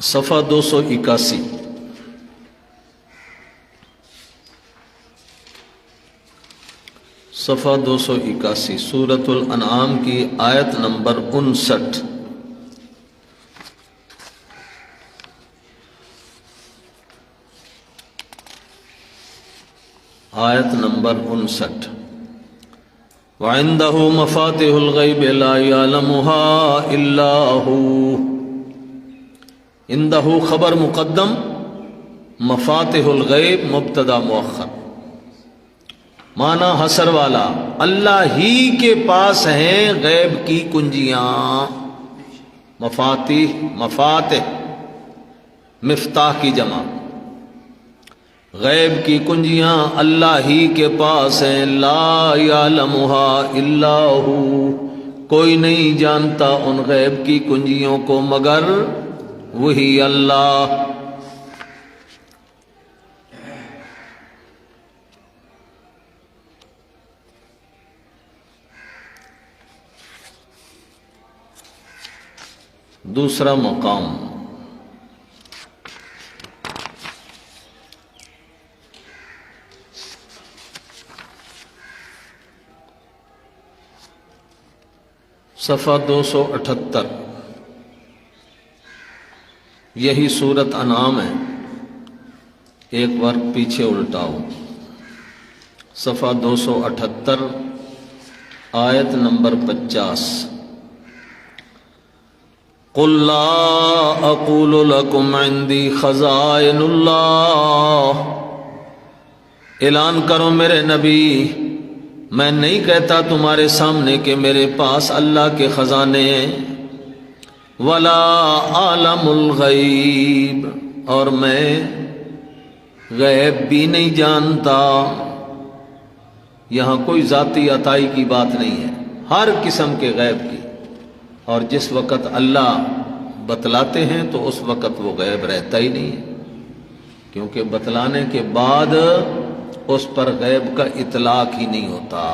صفحہ 281. صفحہ 281 سورۃ الانعام کی آیت نمبر 59. آیت نمبر 59. وعنده مفاتح الغیب لا يعلمها الا هو. عنده خبر مقدم، مفاتح الغیب مبتدا مؤخر. معنی حسر والا، اللہ ہی کے پاس ہیں غیب کی کنجیاں. مفاتح مفتاح کی جمع. غیب کی کنجیاں اللہ ہی کے پاس ہیں. لا یعلمها الا هو. کوئی نہیں جانتا ان غیب کی کنجیوں کو مگر وہی اللہ. دوسرا مقام صفحہ 278. یہی سورت انعام ہے، ایک بار پیچھے الٹاؤ. صفحہ 278 آیت نمبر 50. قل لا اقول لكم عندي خزائن اللہ. اعلان کرو میرے نبی، میں نہیں کہتا تمہارے سامنے کہ میرے پاس اللہ کے خزانے ہیں. ولا عالم الغیب، اور میں غیب بھی نہیں جانتا. یہاں کوئی ذاتی عطائی کی بات نہیں ہے، ہر قسم کے غیب کی. اور جس وقت اللہ بتلاتے ہیں تو اس وقت وہ غیب رہتا ہی نہیں ہے، کیونکہ بتلانے کے بعد اس پر غیب کا اطلاق ہی نہیں ہوتا.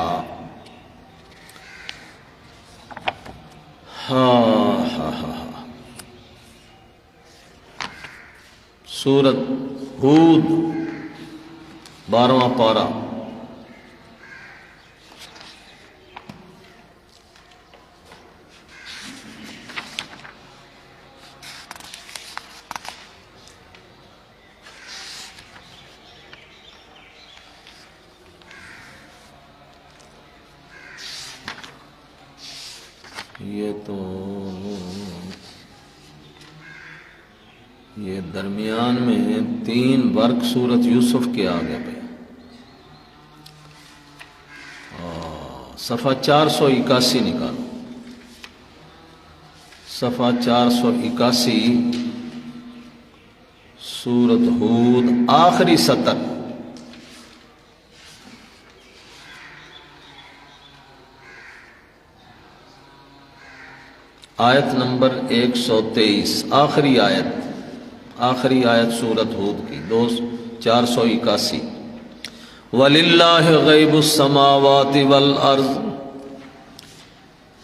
سورت ہود 12واں پارہ. یہ درمیان میں 3 برق سورت یوسف کے آگے پہ. صفحہ 481 نکالو. صفحہ 481 سورت ہود آخری سطر. آیت نمبر 123 آخری آیت سورت ہود کی 481. وَلِلَّهِ غَيْبُ السَّمَاوَاتِ وَالْأَرْضِ.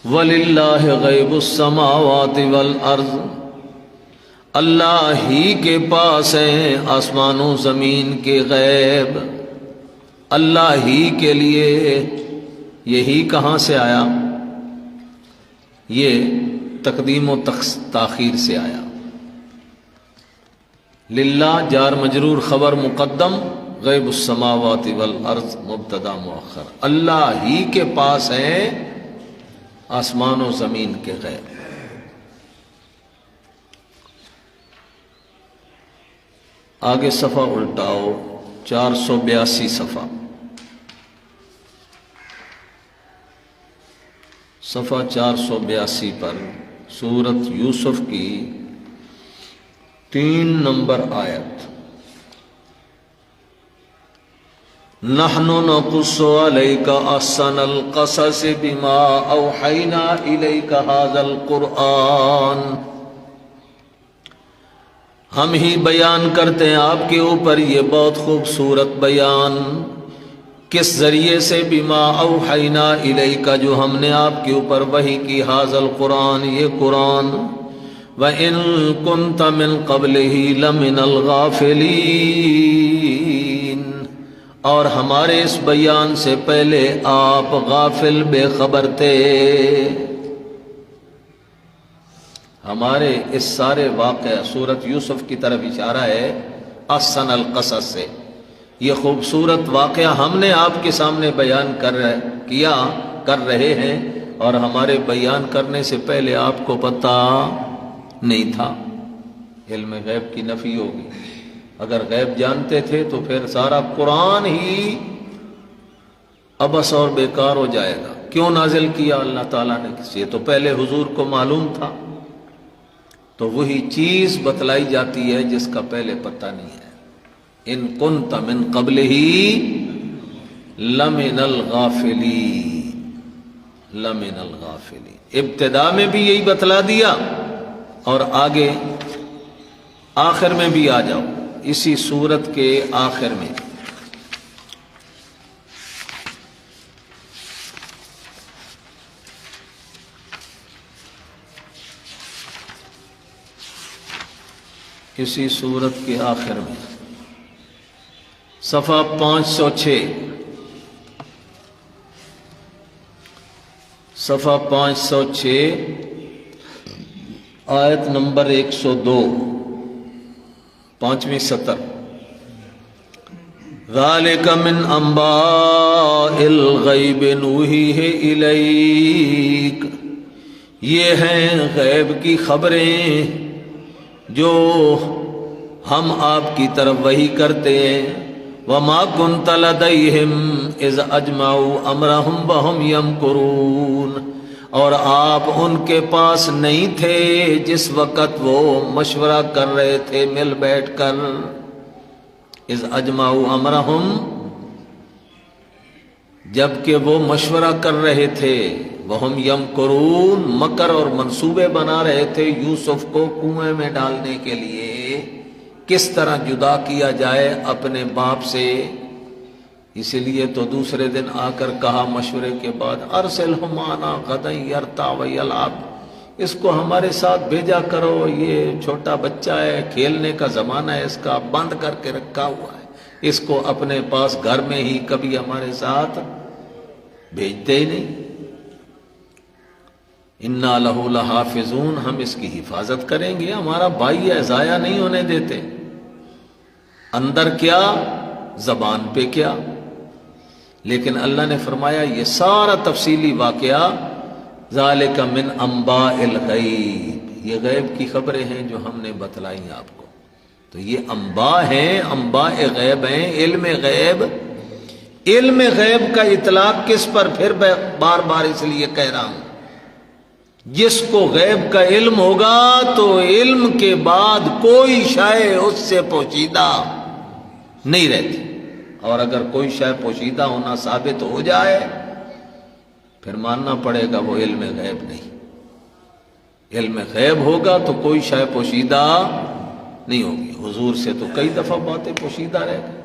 وَلِلَّهِ غَيْبُ السَّمَاوَاتِ وَالْأَرْضِ. اللہ ہی کے پاس ہیں آسمان و زمین کے غیب. اللہ ہی کے لیے. یہی کہاں سے آیا؟ یہ تقدیم و تاخیر سے آیا. للہ جار مجرور خبر مقدم، غیب السماوات والارض مبتدا مؤخر. اللہ ہی کے پاس ہیں آسمان و زمین کے غیب. آگے صفحہ الٹاؤ. 482 صفحہ. صفحہ 482 پر سورت یوسف کی 3 نمبر آیت. نحن نقص عليك احسن القصص بما اوحينا اليك هذا القرآن. ہم ہی بیان کرتے ہیں آپ کے اوپر یہ بہت خوبصورت بیان. کس ذریعے سے؟ بما اوحینا الیک، جو ہم نے آپ کے اوپر وحی کی. ھذا القرآن، یہ قرآن. وَإِن كُنتَ مِن قَبْلِهِ لَمِنَ الْغَافِلِينَ، اور ہمارے اس بیان سے پہلے آپ غافل بے خبر تھے. ہمارے اس سارے واقعہ سورت یوسف کی طرف اشارہ ہے احسن القصص سے. یہ خوبصورت واقعہ ہم نے آپ کے سامنے بیان کر رہے ہیں، اور ہمارے بیان کرنے سے پہلے آپ کو پتہ نہیں تھا۔ علم غیب کی نفی ہوگی۔ اگر غیب جانتے تھے تو پھر سارا قرآن ہی ابس اور بیکار ہو جائے گا۔ کیوں نازل کیا اللہ تعالیٰ نے؟ یہ تو پہلے حضور کو معلوم تھا، تو وہی چیز بتلائی جاتی ہے جس کا پہلے پتہ نہیں ہے۔ ان کنت من قبلہ لمن الغافلین، لمن الغافلین۔ ابتدا میں بھی یہی بتلا دیا اور آگے آخر میں بھی آ جاؤ، اسی سورت کے آخر میں۔ اسی سورت کے آخر میں صفحہ 506، صفحہ 506 آیت نمبر 102، 5ویں سطر۔ ذالک من انباء الغیب نوحیہ الیک، یہ ہیں غیب کی خبریں جو ہم آپ کی طرف وحی کرتے ہیں۔ وما كنت لديهم اذ اجمعوا امرهم وهم يمكرون، اور آپ ان کے پاس نہیں تھے جس وقت وہ مشورہ کر رہے تھے مل بیٹھ کر۔ اذ اجمعوا امرهم، جبکہ وہ مشورہ کر رہے تھے، وہم یمکرون، مکر اور منصوبے بنا رہے تھے یوسف کو کنویں میں ڈالنے کے لیے، کس طرح جدا کیا جائے اپنے باپ سے۔ اسی لیے تو دوسرے دن آ کر کہا مشورے کے بعد، ارسلہ معنا غدا یرتع ویلعب، اس کو ہمارے ساتھ بھیجا کرو، یہ چھوٹا بچہ ہے، کھیلنے کا زمانہ ہے اس کا، بند کر کے رکھا ہوا ہے، اس کو اپنے پاس گھر میں ہی کبھی ہمارے ساتھ بھیجتے ہی نہیں۔ انا لہ لحافظون، ہم اس کی حفاظت کریں گے، ہمارا بھائی ہے، ضائع نہیں ہونے دیتے۔ اندر کیا، زبان پہ کیا۔ لیکن اللہ نے فرمایا یہ سارا تفصیلی واقعہ ذالک من انباء الغیب، یہ غیب کی خبریں ہیں جو ہم نے بتلائی آپ کو۔ تو یہ انباء ہیں، انباء غیب ہیں، علم غیب۔ علم غیب کا اطلاق کس پر پھر بار بار اس لیے کہہ رہا ہوں، جس کو غیب کا علم ہوگا تو علم کے بعد کوئی شے اس سے پوشیدہ نہیں رہتی، اور اگر کوئی شے پوشیدہ ہونا ثابت ہو جائے پھر ماننا پڑے گا وہ علم غیب نہیں۔ علم غیب ہوگا تو کوئی شے پوشیدہ نہیں ہوگی۔ حضور سے تو کئی دفعہ باتیں پوشیدہ رہ گئی۔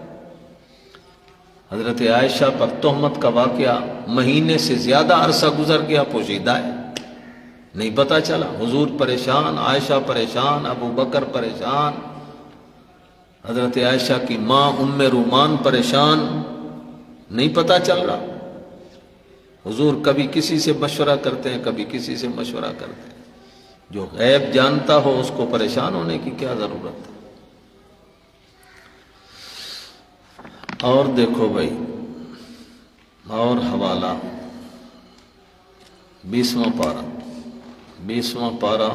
حضرت عائشہ پر تہمت کا واقعہ مہینے سے زیادہ عرصہ گزر گیا، پوشیدہ ہے، نہیں پتہ چلا۔ حضور پریشان، عائشہ پریشان، ابو بکر پریشان، حضرت عائشہ کی ماں ام رومان پریشان، نہیں پتہ چل رہا۔ حضور کبھی کسی سے مشورہ کرتے ہیں، کبھی کسی سے مشورہ کرتے ہیں۔ جو غیب جانتا ہو اس کو پریشان ہونے کی کیا ضرورت ہے؟ اور دیکھو بھائی، اور حوالہ 20واں پارہ، 20واں پارہ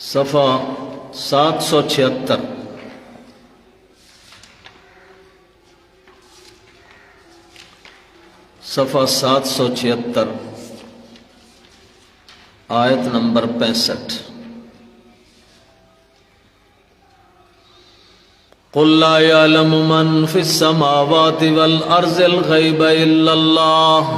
صفحہ 776، صفحہ 776 آیت نمبر 65۔ قل لا يعلم من في السماوات والارض الغیب الا اللہ،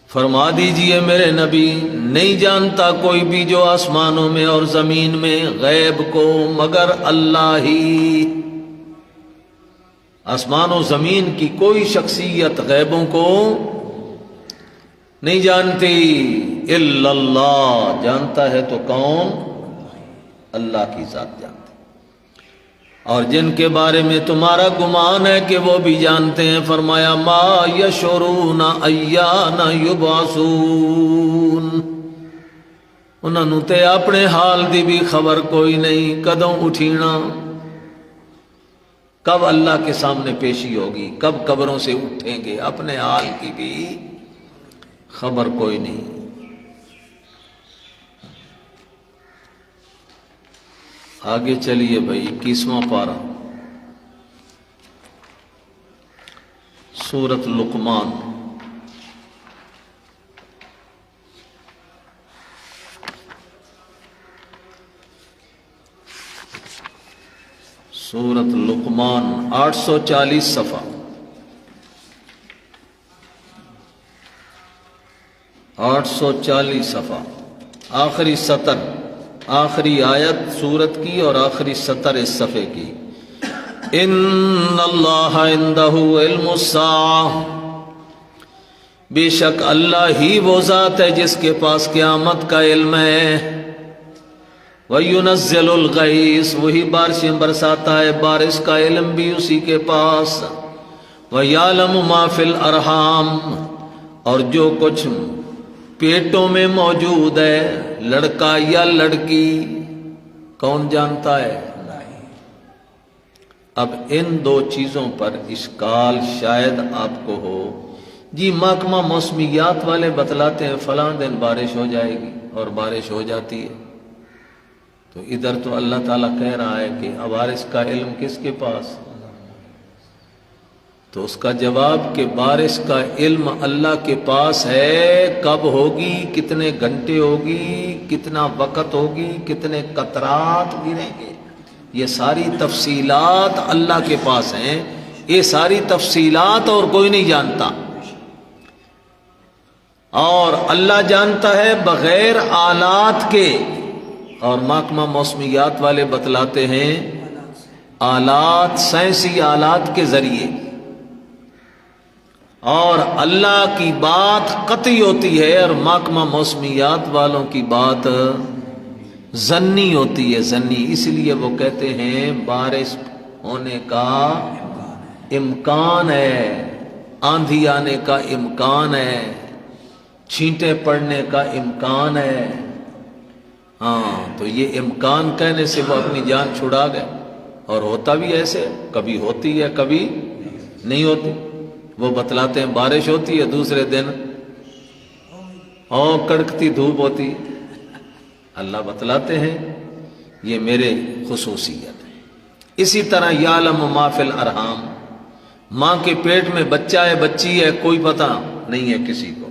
فرما دیجئے میرے نبی، نہیں جانتا کوئی بھی جو آسمانوں میں اور زمین میں غیب کو مگر اللہ ہی۔ آسمان و زمین کی کوئی شخصیت غیبوں کو نہیں جانتی، الا اللہ، جانتا ہے تو کون؟ اللہ کی ذات جانتی۔ اور جن کے بارے میں تمہارا گمان ہے کہ وہ بھی جانتے ہیں، فرمایا ما یشعرون ایان یبعثون، انہوں نے تے اپنے حال دی بھی خبر کوئی نہیں، کدوں اٹھینا، کب اللہ کے سامنے پیشی ہوگی، کب قبروں سے اٹھیں گے، اپنے حال کی بھی خبر کوئی نہیں۔ آگے چلیے بھائی، 21واں پارہ، سورۃ لقمان۔ سورۃ لقمان 840 صفحہ، 840 صفحہ، آخری سطر، آخری آیت سورت کی اور آخری سطر اس صفحے کی۔ ان اللہ عندہ علم الساعہ، بے شک اللہ ہی وہ ذات ہے جس کے پاس قیامت کا علم ہے۔ وَيُنَزِّلُ الْغَيْثَ، وہی بارشیں برساتا ہے، بارش کا علم بھی اسی کے پاس۔ وَيَعْلَمُ مَا فِي الْأَرْحَامِ، اور جو کچھ پیٹوں میں موجود ہے، لڑکا یا لڑکی، کون جانتا ہے؟ اب ان دو چیزوں پر اشکال شاید آپ کو ہو، جی محکمہ موسمیات والے بتلاتے ہیں فلاں دن بارش ہو جائے گی اور بارش ہو جاتی ہے، تو ادھر تو اللہ تعالیٰ کہہ رہا ہے کہ بارش کا علم کس کے پاس؟ تو اس کا جواب کہ بارش کا علم اللہ کے پاس ہے، کب ہوگی، کتنے گھنٹے ہوگی، کتنا وقت ہوگی، کتنے قطرات گریں گے، یہ ساری تفصیلات اللہ کے پاس ہیں، یہ ساری تفصیلات اور کوئی نہیں جانتا، اور اللہ جانتا ہے بغیر آلات کے، اور محکمہ موسمیات والے بتلاتے ہیں آلات، سائنسی آلات کے ذریعے، اور اللہ کی بات قطعی ہوتی ہے اور محکمہ موسمیات والوں کی بات ظنی ہوتی ہے، ظنی، اس لیے وہ کہتے ہیں بارش ہونے کا امکان ہے، آندھی آنے کا امکان ہے، چھینٹیں پڑنے کا امکان ہے۔ ہاں، تو یہ امکان کہنے سے وہ اپنی جان چھڑا گئے، اور ہوتا بھی ایسے، کبھی ہوتی ہے کبھی نہیں ہوتی۔ وہ بتلاتے ہیں بارش ہوتی ہے، دوسرے دن کڑکتی دھوپ ہوتی، اللہ بتلاتے ہیں یہ میرے خصوصیت ہے۔ اسی طرح یعلم ما فی الارحام، ماں کے پیٹ میں بچہ ہے بچی ہے کوئی پتہ نہیں ہے کسی کو،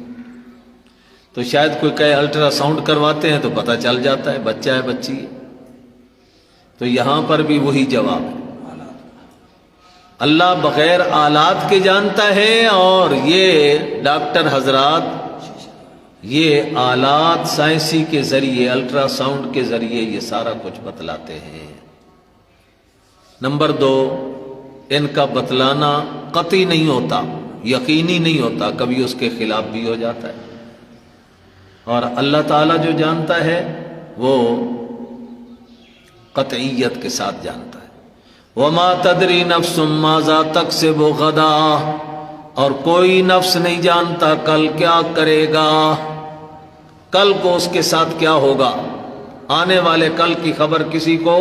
تو شاید کوئی کہے الٹرا ساؤنڈ کرواتے ہیں تو پتہ چل جاتا ہے بچہ ہے بچی ہے، تو یہاں پر بھی وہی جواب ہے، اللہ بغیر آلات کے جانتا ہے، اور یہ ڈاکٹر حضرات یہ آلات سائنسی کے ذریعے، الٹرا ساؤنڈ کے ذریعے یہ سارا کچھ بتلاتے ہیں۔ نمبر 2، ان کا بتلانا قطعی نہیں ہوتا، یقینی نہیں ہوتا، کبھی اس کے خلاف بھی ہو جاتا ہے، اور اللہ تعالیٰ جو جانتا ہے وہ قطعیت کے ساتھ جانتا ہے۔ وَمَا تَدْرِي نَفْسٌ مَاذَا تَكْسِبُ غَدًا، اور کوئی نفس نہیں جانتا کل کیا کرے گا، کل کو اس کے ساتھ کیا ہوگا، آنے والے کل کی خبر کسی کو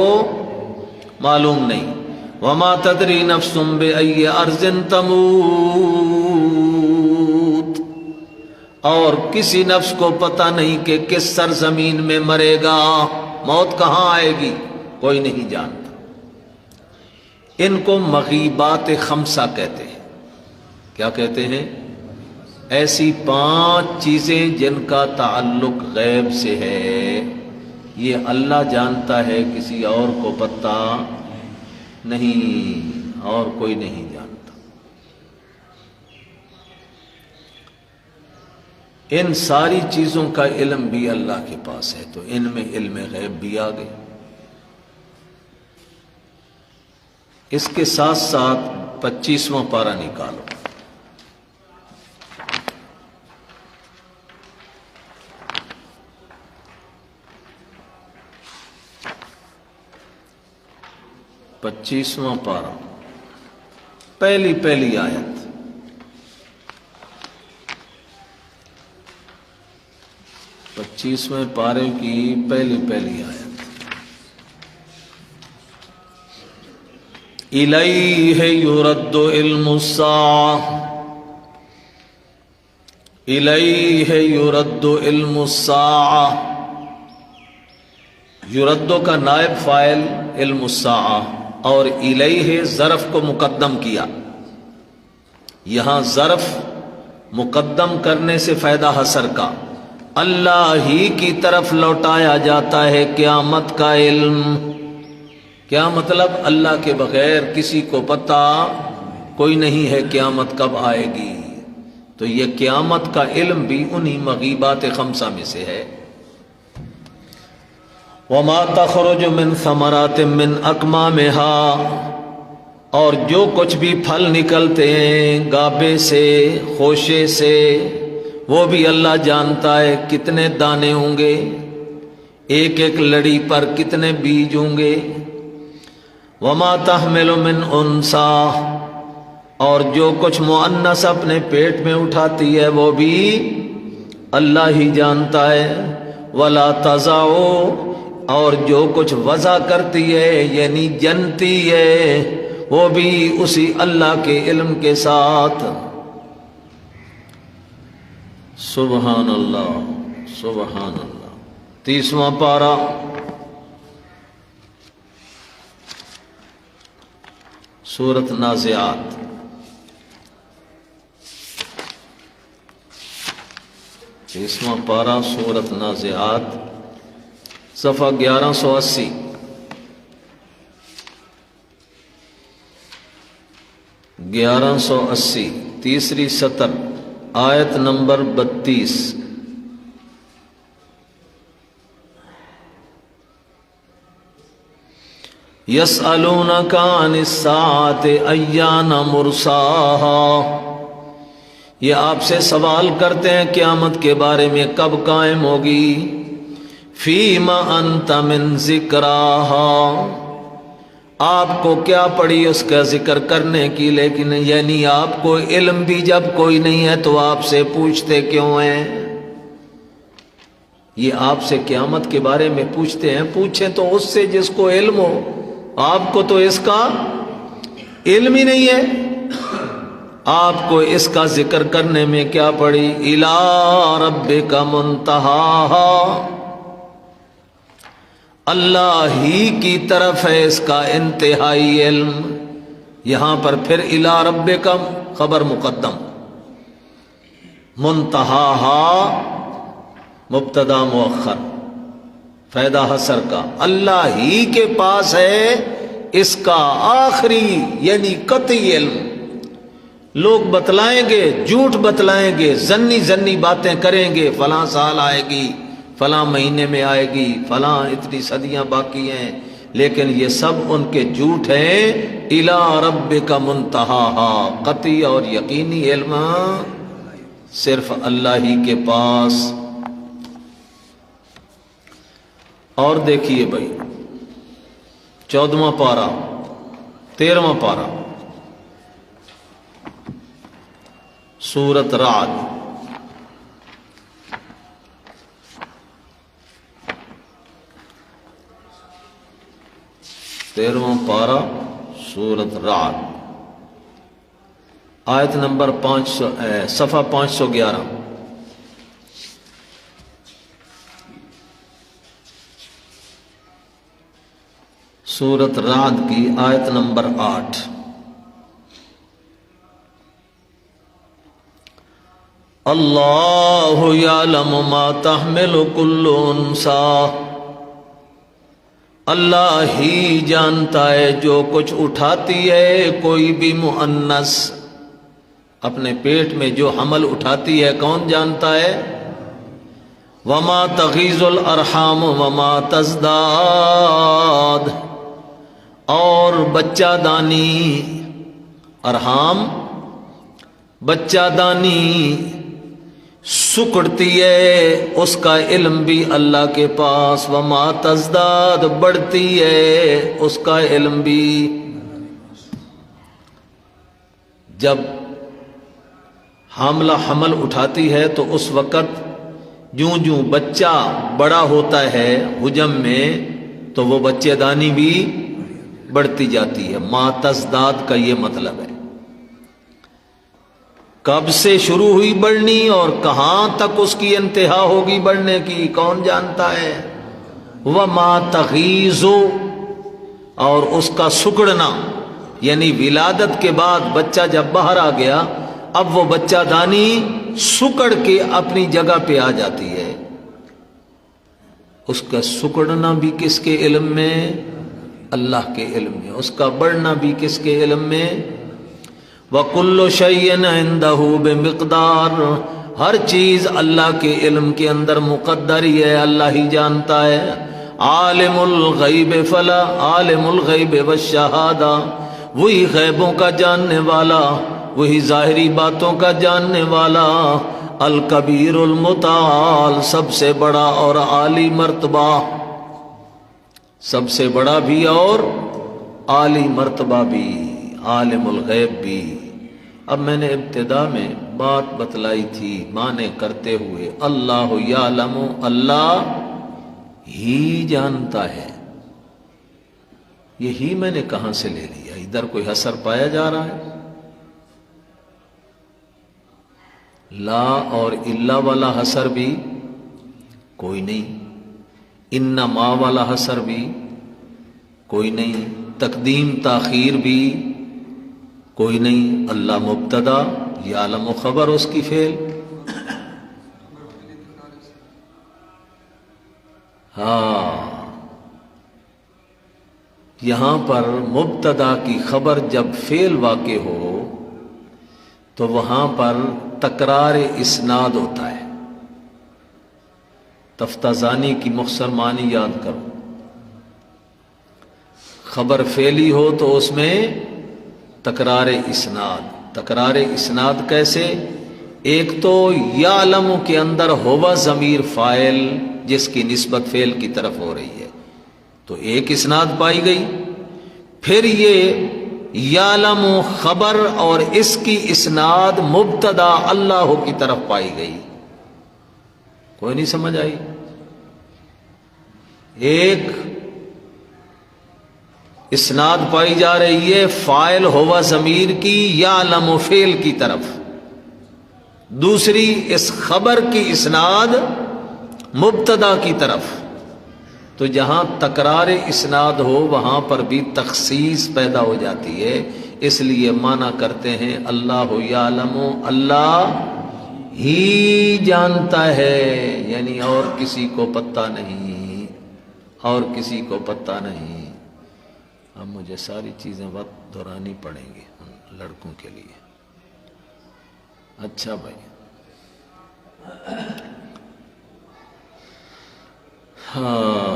معلوم نہیں۔ وَمَا تَدْرِي نَفْسٌ بِأَيِّ أَرْضٍ تَمُوتُ، اور کسی نفس کو پتہ نہیں کہ کس سرزمین میں مرے گا، موت کہاں آئے گی، کوئی نہیں جانتا۔ ان کو مغیبات خمسہ کہتے ہیں۔ کیا کہتے ہیں؟ ایسی 5 چیزیں جن کا تعلق غیب سے ہے، یہ اللہ جانتا ہے، کسی اور کو پتہ نہیں، اور کوئی نہیں جانتا۔ ان ساری چیزوں کا علم بھی اللہ کے پاس ہے، تو ان میں علم غیب بھی آ گئے۔ اس کے ساتھ ساتھ 25واں پارہ نکالو۔ 25واں پارہ، پہلی آیت۔ 25ویں پارے کی پہلی آیت۔ الیہ یرد علم الساعہ، الیہ یرد علم الساعہ، یردو کا نائب فاعل علم الساعہ، اور الیہ ظرف کو مقدم کیا۔ یہاں ظرف مقدم کرنے سے فائدہ حصر کا، اللہ ہی کی طرف لوٹایا جاتا ہے قیامت کا علم۔ کیا مطلب؟ اللہ کے بغیر کسی کو پتہ کوئی نہیں ہے قیامت کب آئے گی، تو یہ قیامت کا علم بھی انہی مغیبات خمسہ میں سے ہے۔ وما تخرج من ثمرات من اکمامها، اور جو کچھ بھی پھل نکلتے ہیں گابے سے، خوشے سے، وہ بھی اللہ جانتا ہے کتنے دانے ہوں گے، ایک ایک لڑی پر کتنے بیج ہوں گے۔ وما تحمل من انثى، اور جو کچھ مؤنث اپنے پیٹ میں اٹھاتی ہے وہ بھی اللہ ہی جانتا ہے۔ ولا تضع، اور جو کچھ وضع کرتی ہے یعنی جنتی ہے وہ بھی اسی اللہ کے علم کے ساتھ۔ سبحان اللہ، سبحان اللہ۔ 30واں پارہ، سورۃ نازعات۔ تیسواں پارہ سورۃ نازعات، صفحہ 1180۔ تیسری سطر، آیت نمبر 32۔ یسألونک عن الساعۃ ایان مرساہا، یہ آپ سے سوال کرتے ہیں قیامت کے بارے میں کب قائم ہوگی۔ فیما انت من ذکراہا، آپ کو کیا پڑی اس کا ذکر کرنے کی، لیکن یعنی آپ کو علم بھی جب کوئی نہیں ہے تو آپ سے پوچھتے کیوں ہیں؟ یہ آپ سے قیامت کے بارے میں پوچھتے ہیں، پوچھیں تو اس سے جس کو علم ہو، آپ کو تو اس کا علم ہی نہیں ہے، آپ کو اس کا ذکر کرنے میں کیا پڑی۔ الی ربک منتہاہا، اللہ ہی کی طرف ہے اس کا انتہائی علم۔ یہاں پر پھر الی ربک خبر مقدم، منتہاہا مبتدا مؤخر، فائدہ حصر کا، اللہ ہی کے پاس ہے اس کا آخری یعنی قطعی علم۔ لوگ بتلائیں گے، جھوٹ بتلائیں گے، زنی باتیں کریں گے، فلاں سال آئے گی، فلاں مہینے میں آئے گی، فلاں اتنی صدیاں باقی ہیں، لیکن یہ سب ان کے جھوٹ ہیں۔ الی ربک منتہاہا، قطعی اور یقینی علم صرف اللہ ہی کے پاس۔ اور دیکھیے بھائی 14واں پارہ، 13واں پارہ، سورۃ رعد۔ تیرہواں پارہ سورۃ رعد، آیت نمبر 500، صفحہ 511۔ سورۃ رعد کی آیت نمبر 8۔ اللہ یعلم ما تحمل کل انثی، اللہ ہی جانتا ہے جو کچھ اٹھاتی ہے کوئی بھی مؤنث، اپنے پیٹ میں جو حمل اٹھاتی ہے کون جانتا ہے؟ وما تغیض الارحام وما تزداد، اور بچہ دانی، ارحام بچہ دانی، سکڑتی ہے اس کا علم بھی اللہ کے پاس، وما تزداد بڑھتی ہے اس کا علم بھی۔ جب حاملہ حمل اٹھاتی ہے تو اس وقت جوں جوں بچہ بڑا ہوتا ہے حجم میں تو وہ بچے دانی بھی بڑھتی جاتی ہے۔ ما تزداد کا یہ مطلب ہے۔ کب سے شروع ہوئی بڑھنی اور کہاں تک اس کی انتہا ہوگی بڑھنے کی کون جانتا ہے؟ وما تغیظ، اور اس کا سکڑنا، یعنی ولادت کے بعد بچہ جب باہر آ گیا اب وہ بچہ دانی سکڑ کے اپنی جگہ پہ آ جاتی ہے، اس کا سکڑنا بھی کس کے علم میں؟ اللہ کے علم میں۔ اس کا بڑھنا بھی کس کے علم میں؟ وَكُلُّ شَيْءٍ عِندَهُ بِمِقْدَارٍ، ہر چیز اللہ کے علم کے اندر مقدر ہی ہے، اللہ ہی جانتا ہے۔ عالم الغیب فلا، عالم الغیب والشہادہ، وہی غیبوں کا جاننے والا، وہی ظاہری باتوں کا جاننے والا، الکبیر المتعال، سب سے بڑا اور عالی مرتبہ، سب سے بڑا بھی اور عالی مرتبہ بھی، عالم الغیب بھی۔ اب میں نے ابتدا میں بات بتلائی تھی معنی کرتے ہوئے، اللہ یعلم، اللہ ہی جانتا ہے، یہی میں نے کہاں سے لے لیا؟ ادھر کوئی حصر پایا جا رہا ہے؟ لا اور الا والا حصر بھی کوئی نہیں، انما والا حصر بھی کوئی نہیں، تقدیم تاخیر بھی کوئی نہیں، اللہ مبتدا، یعلم خبر اس کی فعل۔ ہاں، یہاں پر مبتدا کی خبر جب فعل واقع ہو تو وہاں پر تکرار اسناد ہوتا ہے۔ تفتازانی کی مختصر معنی یاد کرو، خبر فعلی ہو تو اس میں تکرار اسناد۔ تکرار اسناد کیسے؟ ایک تو یعلم کے اندر ہوا ضمیر فاعل جس کی نسبت فعل کی طرف ہو رہی ہے تو ایک اسناد پائی گئی، پھر یہ یعلم خبر اور اس کی اسناد مبتدا اللہ کی طرف پائی گئی۔ کوئی نہیں سمجھ آئی؟ ایک اسناد پائی جا رہی ہے فاعل ہوا ضمیر کی یعلم فعل کی طرف، دوسری اس خبر کی اسناد مبتدا کی طرف۔ تو جہاں تکرار اسناد ہو وہاں پر بھی تخصیص پیدا ہو جاتی ہے، اس لیے مانا کرتے ہیں اللہ یعلم، اللہ ہی جانتا ہے، یعنی اور کسی کو پتہ نہیں، اور کسی کو پتہ نہیں۔ اب مجھے ساری چیزیں وقت دہرانی پڑیں گی لڑکوں کے لیے۔ اچھا بھائی، ہاں،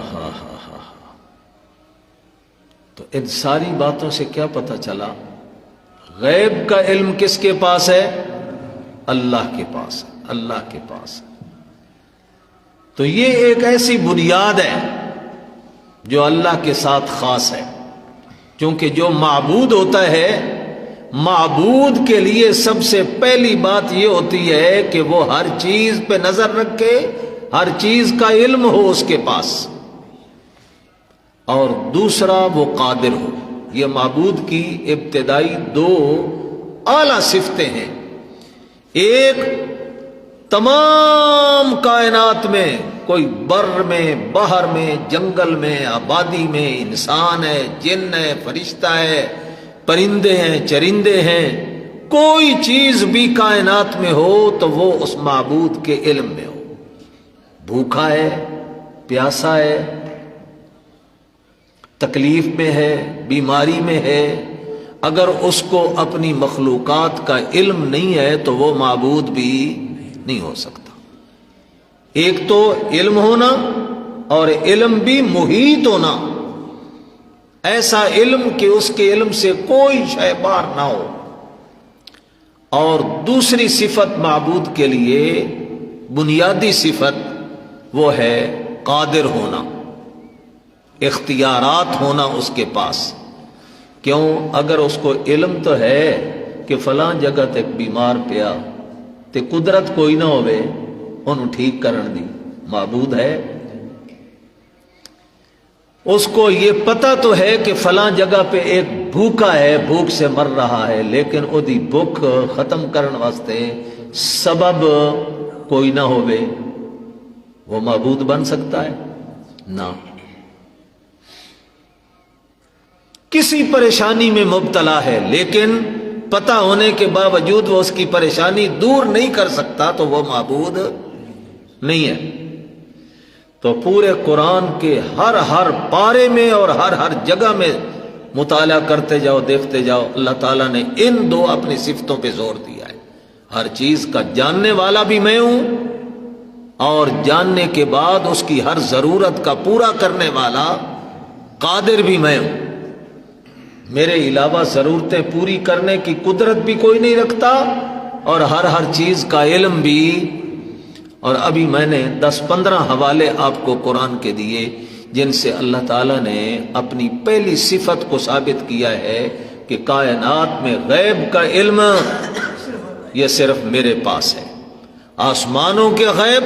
تو ان ساری باتوں سے کیا پتہ چلا؟ غیب کا علم کس کے پاس ہے؟ اللہ کے پاس، اللہ کے پاس۔ تو یہ ایک ایسی بنیاد ہے جو اللہ کے ساتھ خاص ہے، کیونکہ جو معبود ہوتا ہے، معبود کے لیے سب سے پہلی بات یہ ہوتی ہے کہ وہ ہر چیز پہ نظر رکھے، ہر چیز کا علم ہو اس کے پاس، اور دوسرا وہ قادر ہو۔ یہ معبود کی ابتدائی دو اعلیٰ صفتیں ہیں۔ ایک، تمام کائنات میں، کوئی بر میں، بحر میں، جنگل میں، آبادی میں، انسان ہے، جن ہے، فرشتہ ہے، پرندے ہیں، چرندے ہیں، کوئی چیز بھی کائنات میں ہو تو وہ اس معبود کے علم میں ہو۔ بھوکا ہے، پیاسا ہے، تکلیف میں ہے، بیماری میں ہے، اگر اس کو اپنی مخلوقات کا علم نہیں ہے تو وہ معبود بھی نہیں ہو سکتا۔ ایک تو علم ہونا اور علم بھی محیط ہونا، ایسا علم کہ اس کے علم سے کوئی شے باہر نہ ہو، اور دوسری صفت معبود کے لیے بنیادی صفت وہ ہے قادر ہونا، اختیارات ہونا اس کے پاس۔ کیوں؟ اگر اس کو علم تو ہے کہ فلاں جگہ تک بیمار پیا تے قدرت کوئی نہ ہوئے انہوں ٹھیک کرن دی، معبود ہے۔ اس کو یہ پتہ تو ہے کہ فلاں جگہ پہ ایک بھوکا ہے، بھوک سے مر رہا ہے، لیکن او دی بھوک ختم کرن واسطے سبب کوئی نہ ہوئے، وہ معبود بن سکتا ہے؟ نہ۔ کسی پریشانی میں مبتلا ہے لیکن پتہ ہونے کے باوجود وہ اس کی پریشانی دور نہیں کر سکتا تو وہ معبود نہیں ہے۔ تو پورے قرآن کے ہر پارے میں اور ہر جگہ میں مطالعہ کرتے جاؤ، دیکھتے جاؤ، اللہ تعالیٰ نے ان دو اپنی صفتوں پہ زور دیا ہے۔ ہر چیز کا جاننے والا بھی میں ہوں اور جاننے کے بعد اس کی ہر ضرورت کا پورا کرنے والا قادر بھی میں ہوں۔ میرے علاوہ ضرورتیں پوری کرنے کی قدرت بھی کوئی نہیں رکھتا اور ہر چیز کا علم بھی۔ اور ابھی میں نے 10-15 حوالے آپ کو قرآن کے دیے جن سے اللہ تعالیٰ نے اپنی پہلی صفت کو ثابت کیا ہے کہ کائنات میں غیب کا علم یہ صرف میرے پاس ہے۔ آسمانوں کے غیب،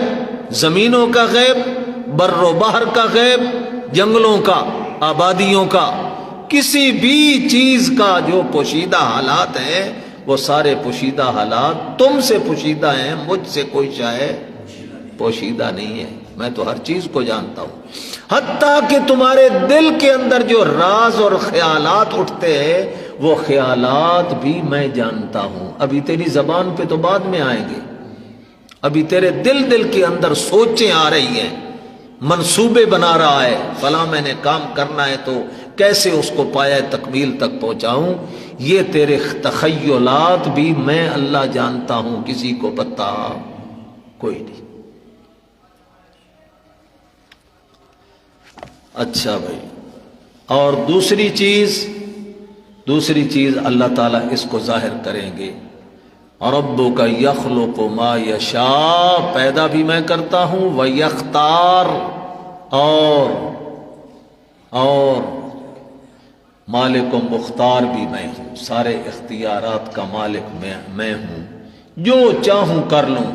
زمینوں کا غیب، بر و بحر کا غیب، جنگلوں کا، آبادیوں کا، کسی بھی چیز کا جو پوشیدہ حالات ہیں وہ سارے پوشیدہ حالات تم سے پوشیدہ ہیں، مجھ سے کوئی شے پوشیدہ نہیں ہے۔ میں تو ہر چیز کو جانتا ہوں، حتیٰ کہ تمہارے دل کے اندر جو راز اور خیالات اٹھتے ہیں وہ خیالات بھی میں جانتا ہوں۔ ابھی تیری زبان پہ تو بعد میں آئیں گے، ابھی تیرے دل کے اندر سوچیں آ رہی ہیں، منصوبے بنا رہا ہے، فلاں میں نے کام کرنا ہے تو کیسے اس کو پایا تکمیل تک پہنچاؤں۔ یہ تیرے تخیلات بھی میں اللہ جانتا ہوں، کسی کو پتہ کوئی نہیں۔ اچھا بھائی، اور دوسری چیز اللہ تعالیٰ اس کو ظاہر کریں گے، ربک یخلق ما یشاء، پیدا بھی میں کرتا ہوں، ویختار، اور مالک و مختار بھی میں ہوں، سارے اختیارات کا مالک میں ہوں، جو چاہوں کر لوں،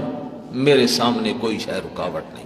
میرے سامنے کوئی شے رکاوٹ نہیں۔